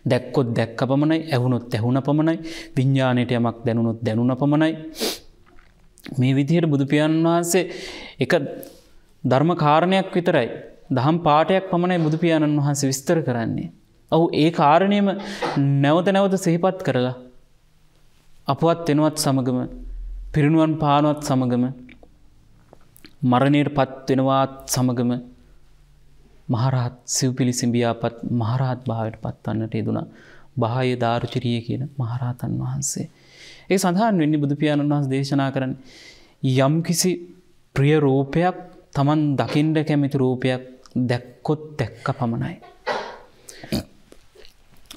දැක්කොත් දැක්ක පමණයි, ඇහුනොත් ඇහුණ පමණයි, විඥාණයට යමක් දැනුනොත් දැනුණ පමණයි. මේ විදිහට බුදු පියාණන් වහන්සේ එක ධර්ම කාරණයක් විතරයි, දහම් පාඨයක් පමණයි බුදු පියාණන් වහන්සේ විස්තර කරන්නේ. ඔව් ඒ කාරණේම නැවත නැවත සිහිපත් කරලා අපවත් වෙනවත් සමගම පිරිනුවන් පානවත් සමගම මරණයට පත් වෙනවත් සමගම මහරහත් සිව්පිලි සිඹියාපත් මහරහත් භාවයට පත්වන්නට යෙදුණා බහාය දාරුචිරිය කියන මහරහතන් වහන්සේ. ඒ සඳහන් වෙන්නේ බුදු පියාණන් වහන්සේ දේශනා කරන්නේ යම් කිසි ප්‍රිය රූපයක් Taman දකින්න කැමති රූපයක් දැක්කොත් දැක්ක පමණයි.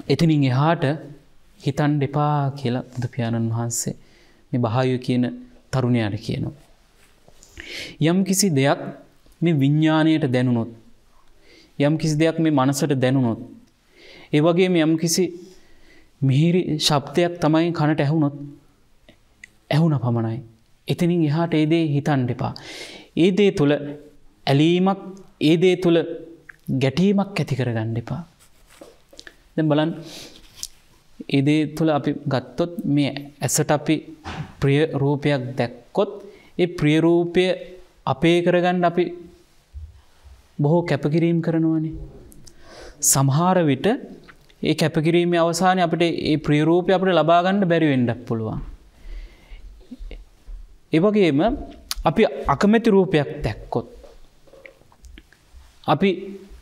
එතනින් එහාට හිතන්න එපා කියලා බුදු පියාණන් වහන්සේ මේ බහාය කියන තරුණයාට කියනවා. යම් කිසි දෙයක් මේ විඥාණයට දැනුනොත්, යම් කිසි දෙයක් මේ මනසට දැනුනොත්, ඒ වගේම යම් කිසි මිහිරි ශබ්දයක් තමයි කනට ඇහුනොත් ඇහුණ පමණයි. එතනින් එහාට ඒ දේ හිතන්න එපා. ඒ දේ තුල ඇලීමක්, ඒ දේ තුල ගැටීමක් ඇති කරගන්න එපා. දැන් බලන්න ඒ දේ තුල අපි ගත්තොත් මේ ඇසට අපි ප්‍රිය රූපයක් දැක්කොත් ඒ ප්‍රිය රූපය අපේ කරගන්න අපි බොහෝ කැපකිරීම් කරනවානේ. සමහර විට ඒ කැපකිරීමේ අවසානයේ අපිට ඒ ප්‍රිය රූපය අපිට ලබා ගන්න බැරි වෙන්නත් පුළුවන්. ඒ වගේම අපි අකමැති රූපයක් දැක්කොත් අපි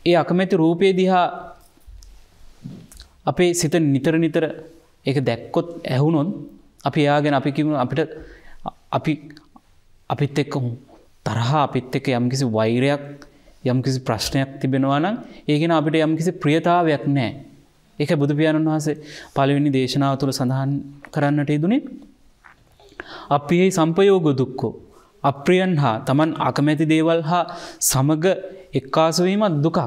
ඒ අකමැති රූපේ දිහා අපේ සිත නිතර නිතර ඒක දැක්කොත් ඇහුනොත් අපි එයාගෙන අපි කිව්ව අපිත් එක්ක තරහ අපිත් එක්ක යම්කිසි වෛරයක් යම්කිසි ප්‍රශ්නයක් තිබෙනවා නම් ඒ කියන අපිට යම්කිසි ප්‍රියතාවයක් නැහැ. ඒක බුදු පියාණන් වහන්සේ පළවෙනි දේශනාව තුළ සඳහන් කරන්නට යෙදුනේ. අප්‍රියේ සංපයෝග දුක්ඛෝ. අප්‍රියන් හා Taman අකමැති දේවල් හා සමග එක්කාසු වීම දුකක්.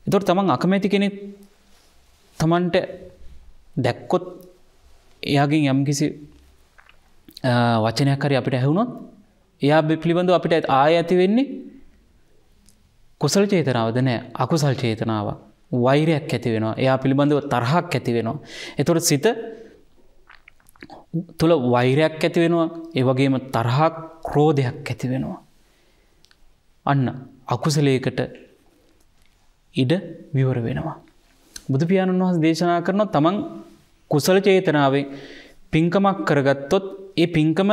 ඒතකොට Taman අකමැති කෙනෙක් Tamanට දැක්කොත් එයාගෙන් යම්කිසි වචනයක් හරි අපිට ඇහුනොත් එයා පිළිබඳව අපිට ආය ඇති වෙන්නේ කුසල චේතනාවද නැහැ අකුසල චේතනාවක්. වෛරයක් ඇති වෙනවා. එයා පිළිබඳව තරහක් ඇති වෙනවා. ඒතකොට සිත තුල වෛරයක් ඇති වෙනවා. ඒ වගේම තරහක්, ක්‍රෝධයක් ඇති වෙනවා. අන්න අකුසලයකට ඉඩ විවර වෙනවා. බුදු පියාණන් වහන්සේ දේශනා කරනවා තමන් කුසල චේතනාවෙන් පින්කමක් කරගත්තොත් ඒ පින්කම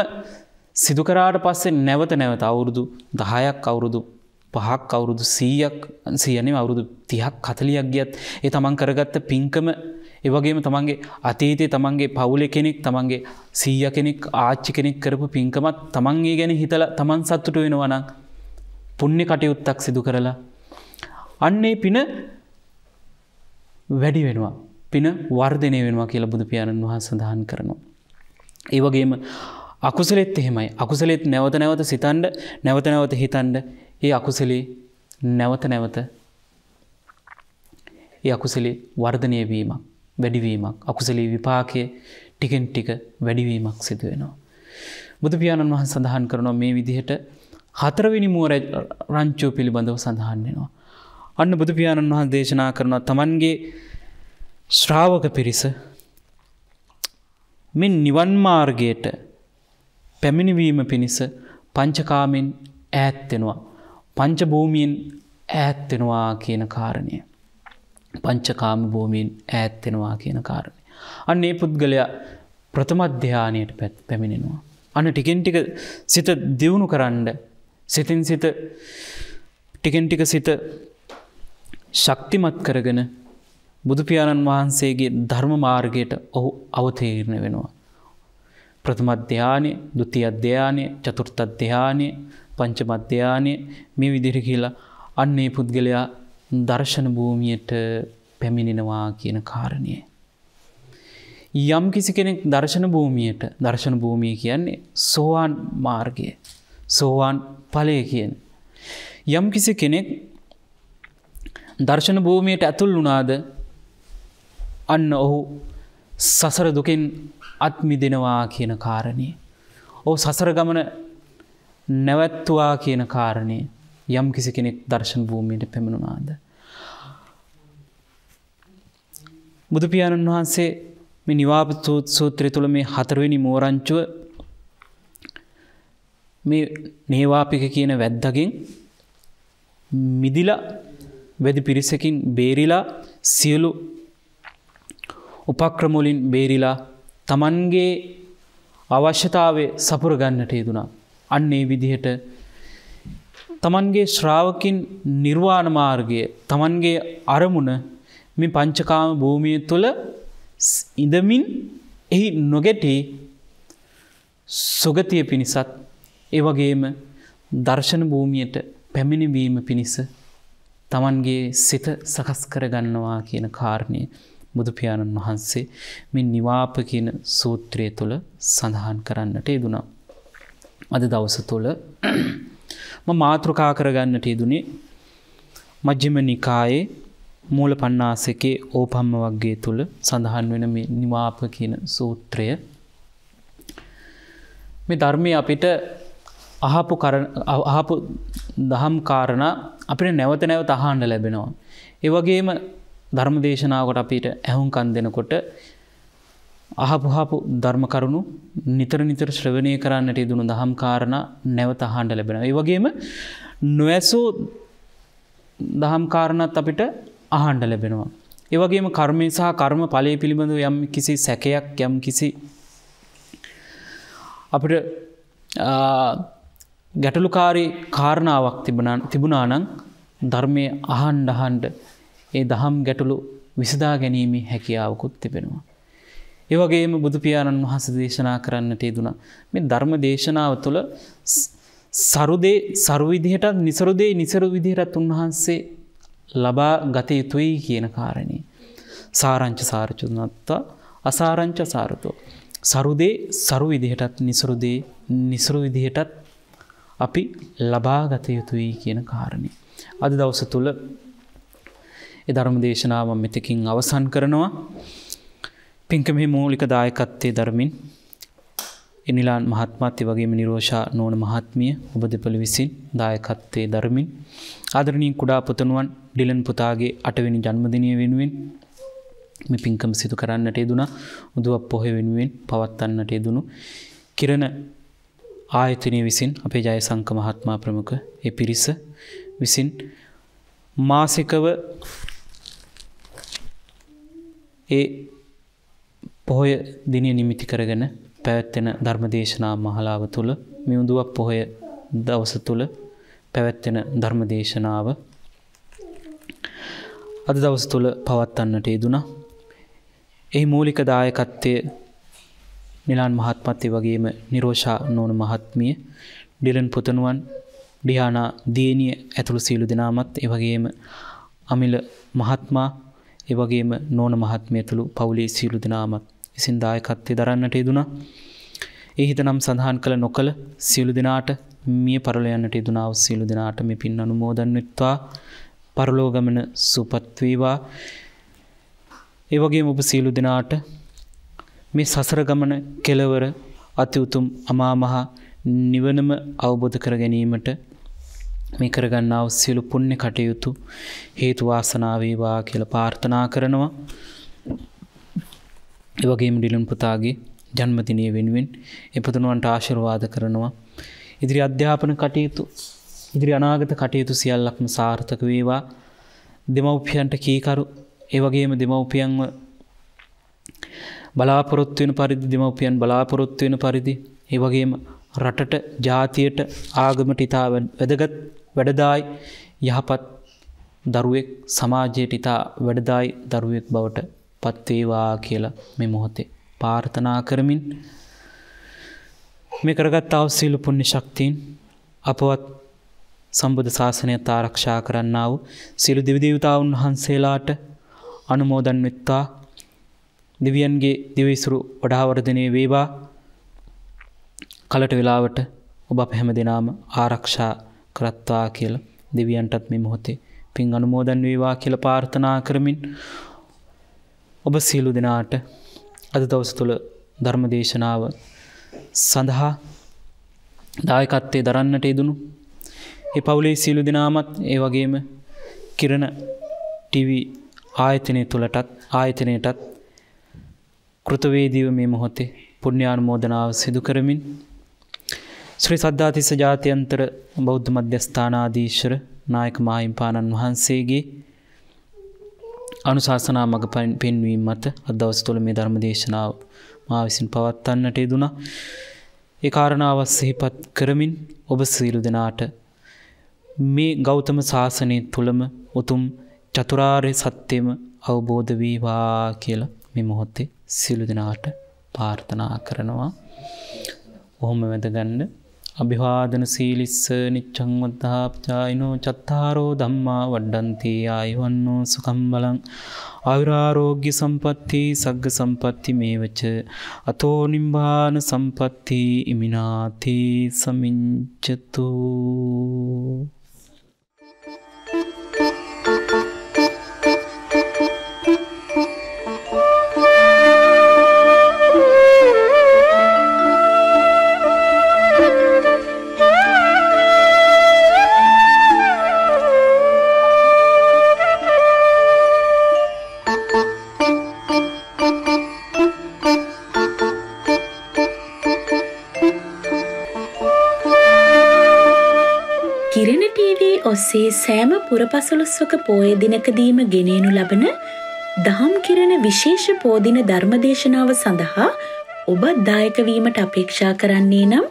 සිදු කරාට පස්සේ නැවත අවුරුදු 10ක් අවුරුදු 5ක් අවුරුදු 100ක් 100 නෙවෙයි අවුරුදු 30ක් 40ක් ගියත් ඒ තමන් කරගත්ත පින්කම ඒ වගේම තමන්ගේ අතීතයේ තමන්ගේ පවුලේ කෙනෙක් තමන්ගේ සීයා කෙනෙක් ආච්චි කෙනෙක් කරපු පින්කමත් තමන් ඒ ගැන හිතලා තමන් සතුටු වෙනවා නම් පුණ්‍ය කටයුත්තක් සිදු කරලා අන්නේ පින වැඩි වෙනවා. පින වර්ධනය වෙනවා කියලා බුදු පියාණන් වහන්සේ සඳහන් කරනවා. ඒ වගේම අකුසලෙත් එහෙමයි. අකුසලෙත් නැවත නැවත සිතන්න, නැවත නැවත හිතන්න, ඒ අකුසලේ නැවත නැවත ඒ අකුසලේ වර්ධනය වීමක්, වැඩි වීමක්, අකුසලේ විපාකයේ ටිකෙන් ටික වැඩි වීමක් සිදු වෙනවා. බුදු පියාණන් වහන්සේ සඳහන් කරනවා මේ විදිහට හතරවෙනි මුව රංචුව පිළිබඳව සඳහන් වෙනවා. අන්න බුදු පියාණන් වහන්සේ දේශනා කරනවා තමන්ගේ ශ්‍රාවක පිරිස මේ නිවන් මාර්ගයට පැමිණවීම පිණිස පංචකාමෙන් ඈත් වෙනවා. පංච භූමියෙන් ඈත් වෙනවා කියන කාරණය. පංචකාම භූමියෙන් ඈත් වෙනවා කියන කාරණය. අන්න ඒ පුද්ගලයා ප්‍රථම ධානයට පැමිණෙනවා. අන්න ටිකෙන් ටික සිත දියුණු කරන්න, සිතින් සිත ටිකෙන් ටික සිත ශක්තිමත් කරගෙන බුදු පියාණන් වහන්සේගේ ධර්ම මාර්ගයට ඔහු අවතීර්ණ වෙනවා. ප්‍රථම ධානය, ဒုတိ ධානය, චතුර්ථ ධානය, පංචම ධානය මේ විදිහට කියලා අන්නේ පුද්ගලයා දර්ශන භූමියට පැමිණෙනවා කියන කාරණය. යම් කිසි කෙනෙක් දර්ශන භූමිය කියන්නේ සෝවාන් මාර්ගය, සෝවාන් ඵලය කියන්නේ. යම් කිසි කෙනෙක් දර්ශන භූමියට ඇතුල් වුණාද අන්න ඔහු සසර දුකෙන් අත් මිදෙනවා කියන කාරණය. ඔහු සසර ගමන නැවැත්තුවා කියන කාරණය යම් කිසි කෙනෙක් දර්ශන භූමියට පැමිණුණාද. බුදු පියාණන් වහන්සේ මේ නිවාප සූත්‍රය තුළ මේ හතරවෙනි මෝරංචුව මේ නේවාපික කියන වැද්දගෙන් මිදිලා වැදි පිරිසකින් බේරිලා සියලු උපක්‍රම වලින් බේරිලා තමන්ගේ අවශ්‍යතාවය සපුර ගන්නට යෙදුණා. අන්න ඒ විදිහට තමන්ගේ ශ්‍රාවකින් නිර්වාණ මාර්ගය, තමන්ගේ අරමුණ මේ පංචකාම භූමිය තුළ ඉඳමින් එහි නොගැටී සුගතිය පිණිසත් ඒ වගේම දර්ශන භූමියට පැමිණීම පිණිස තමන්ගේ සිත සකස් කරගන්නවා කියන කාරණය බුදු පියාණන් වහන්සේ මේ නිවාප කියන සූත්‍රය තුළ සඳහන් කරන්නට යෙදුණා. අද දවස තුළ මම මාතෘකා කරගන්නට යෙදුනේ මජ්ක්‍ධිම නිකායේ මූල පණ්ණාසකේ ඕපම්ම වග්ගය තුළ සඳහන් වෙන මේ නිවාප කියන සූත්‍රය. මේ ධර්මයේ අපිට අහපු දහම් කාරණා අපිට නැවත නැවත අහන්න ලැබෙනවා. ඒ වගේම ධර්ම දේශනාවකට අපිට ඇහුම්කන් දෙනකොට අහපු ධර්ම කරුණු නිතර ශ්‍රවණය කරන්නට යෙදුණු දහම් කාරණා නැවත අහන්න ලැබෙනවා. ඒ වගේම නොඇසූ දහම් කාරණාත් අපිට අහන්න ලැබෙනවා. ඒ වගේම කර්මය සහ කර්ම ඵලය පිළිබඳව යම් කිසි සැකයක් යම් කිසි අපිට ගැටලුකාරී කාරණාවක් තිබුණා නම් ධර්මයේ අහන්න ඒ දහම් ගැටලු විසඳා ගැනීමේ හැකියාවකුත් තිබෙනවා. ඒ වගේම බුදු පියාණන් වහන්සේ දේශනා කරන්නට යෙදුණා මේ ධර්ම දේශනාව තුළ සරු විදිහටත් නිසරු විදිහටත් උන්වහන්සේ ලබා ගත යුතුයි කියන කාරණේ. සාරංච සාරචුනත්තා අසාරංච සාරතෝ. සරු විදිහටත් නිසරු විදිහටත් අපි ලබා ගත යුතුයි කියන කාරණේ. අද දවස තුල ඒ ධර්ම දේශනාව මෙතකින් අවසන් කරනවා. පින්කමේ මූලික දායකත්වයේ ධර්මින් එනිලාන් මහත්මයාත් ඒ වගේම නිරෝෂා නෝන මහත්මිය ඔබ දෙපළ විසින් දායකත්වයේ ධර්මින් ආදරණීය කුඩා පුතණුවන් ඩිලන් පුතාගේ 8 වෙනි ජන්මදිනය වෙනුවෙන් මේ පින්කම සිදු කරන්නට යෙදුණා. උදුවක් පොහොය වෙනුවෙන් පවත්වන්නට යෙදුණු කිරණ ආයතනය විසින් අපේ ජයසංක මහත්මයා ප්‍රමුඛ ඒ පිරිස විසින් මාසිකව ඒ පොහොය දිනය නිමිති කරගෙන පැවැත්වෙන ධර්මදේශනා මහලාව තුළ මේ උදුවක් පොහොය දවස තුළ පැවැත්වෙන ධර්මදේශනාව අද දවස තුළ පවත්වන්නට යෙදුණා. එහි මූලික දායකත්වයේ නිලාන් මහත්මත් ඒ වගේම නිරෝෂා නෝන මහත්මිය ඩිලන් පුතණුවන් ඩියානා දියණිය ඇතුළු සියලු දෙනාමත් ඒ වගේම අමිල මහත්මයා ඒ වගේම නෝන මහත්මිය ඇතුළු පවුලේ සියලු දෙනාමත් විසින් දායකත්වයේ දරන්නට යෙදුණා. ඒ හිතනම් සඳහන් කළ නොකළ සියලු දෙනාට මිය පරලෝ යන්නට යෙදුණා වූ සියලු දෙනාට මේ පින් අනුමෝදන් වෙත්වා. පරලෝ ගමන සුවපත් වේවා. ඒ වගේම ඔබ සියලු දෙනාට මේ සසර ගමන කෙලවර අති උතුම් අමා මහ නිවනම අවබෝධ කර ගැනීමට මේ කරගන්නා වූ සියලු පුණ්‍ය කටයුතු හේතු වාසනා වේවා කියලා ප්‍රාර්ථනා කරනවා. ඒ වගේම ඩිලන් පුතාගේ ජන්මදිනය වෙනුවෙන් ඒ පුතණුවන්ට ආශිර්වාද කරනවා. ඉදිරි අධ්‍යාපන කටයුතු ඉදිරි අනාගත කටයුතු සියල්ලක්ම සාර්ථක වේවා. දෙමව්පියන්ට කීකරු ඒ වගේම දෙමව්පියන්ව බලාපොරොත්තු වෙන පරිදි දෙමව්පියන් බලාපොරොත්තු වෙන පරිදි ඒ වගේම රටට ජාතියට ආගමට ඉතා වැදගත් වැඩදායි යහපත් දරුවෙක් සමාජයට ඉතා වැඩදායි දරුවෙක් බවට පත් වේවා කියලා මේ මොහොතේ ප්‍රාර්ථනා කරමින් මේ කරගත් ආශීල පුණ්‍ය ශක්තියින් අපවත් සම්බුද්ධ ශාසනයත් ආරක්ෂා කරන්නා වූ සියලු දෙවි දේවතාවුන් වහන්සේලාට අනුමෝදන් වෙත්වා. දිව්‍යයන්ගේ දිවිසුරු වඩා වර්ධනය වේවා. කලට වෙලාවට ඔබ අප හැම දෙනාම ආරක්ෂා කරත්වා කියලා දෙවියන්ටත් මේ මොහොතේ පින් අනුමෝදන් වේවා කියලා ප්‍රාර්ථනා කරමින් ඔබ සියලු දෙනාට අද දවස තුල ධර්ම දේශනාව සඳහා දායකත්වයේ දරන්නට යෙදුණු ඒ පවුලේ සියලු දෙනාමත් ඒ වගේම කිරණ ටීවී ආයතනයටත් කෘතවේදීව මේ මොහොතේ පුණ්‍යානුමෝදනාව සිදු කරමින් ශ්‍රී සද්ධාතිස්ස ජාත්‍යන්තර බෞද්ධ මධ්‍යස්ථානාධීශර නායක මාහිම්පාණන් වහන්සේගේ අනුශාසනා මඟ පෙන්වීම මත අද දවස තුළ මේ ධර්ම දේශනාව මා විසින් පවත්වන්නට යෙදුණා. ඒ කාරණාව සිහිපත් කරමින් ඔබ සියලු දෙනාට මේ ගෞතම ශාසනය තුළම උතුම් චතුරාර්ය සත්‍යම අවබෝධ වේවා කියලා මේ මොහොතේ සියලු දෙනාට ප්‍රාර්ථනා කරනවා. ඔහොම වැදගන්න අභිවාදන සීලිස්ස නිච්ඡං වද්ධාප්චායිනෝ චත්තාරෝ ධම්මා වඩ්ඩන්ති ආයුවන්නෝ සුඛම් බලං ආයුරාෝග්‍ය සම්පatti සග්ග සම්පatti මේවච අතෝ නිම්බාන සම්පatti ඉමිනාති සමිඤ්චතු. ඔස්සේ සෑම පුරපසළොස්වක පෝය දිනකදීම ගෙනෙනු ලබන දහම් කිරණ විශේෂ පෝදින ධර්මදේශනාව සඳහා ඔබත් දායක වීමට අපේක්ෂා කරන්නේ නම්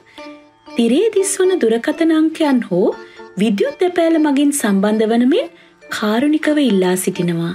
තිරේ දිස්වන දුරකථන අංකයන් හෝ විද්‍යුත් දෙපෑල මගින් සම්බන්ධ වන මෙන් කාරුණිකව ඉල්ලා සිටිනවා.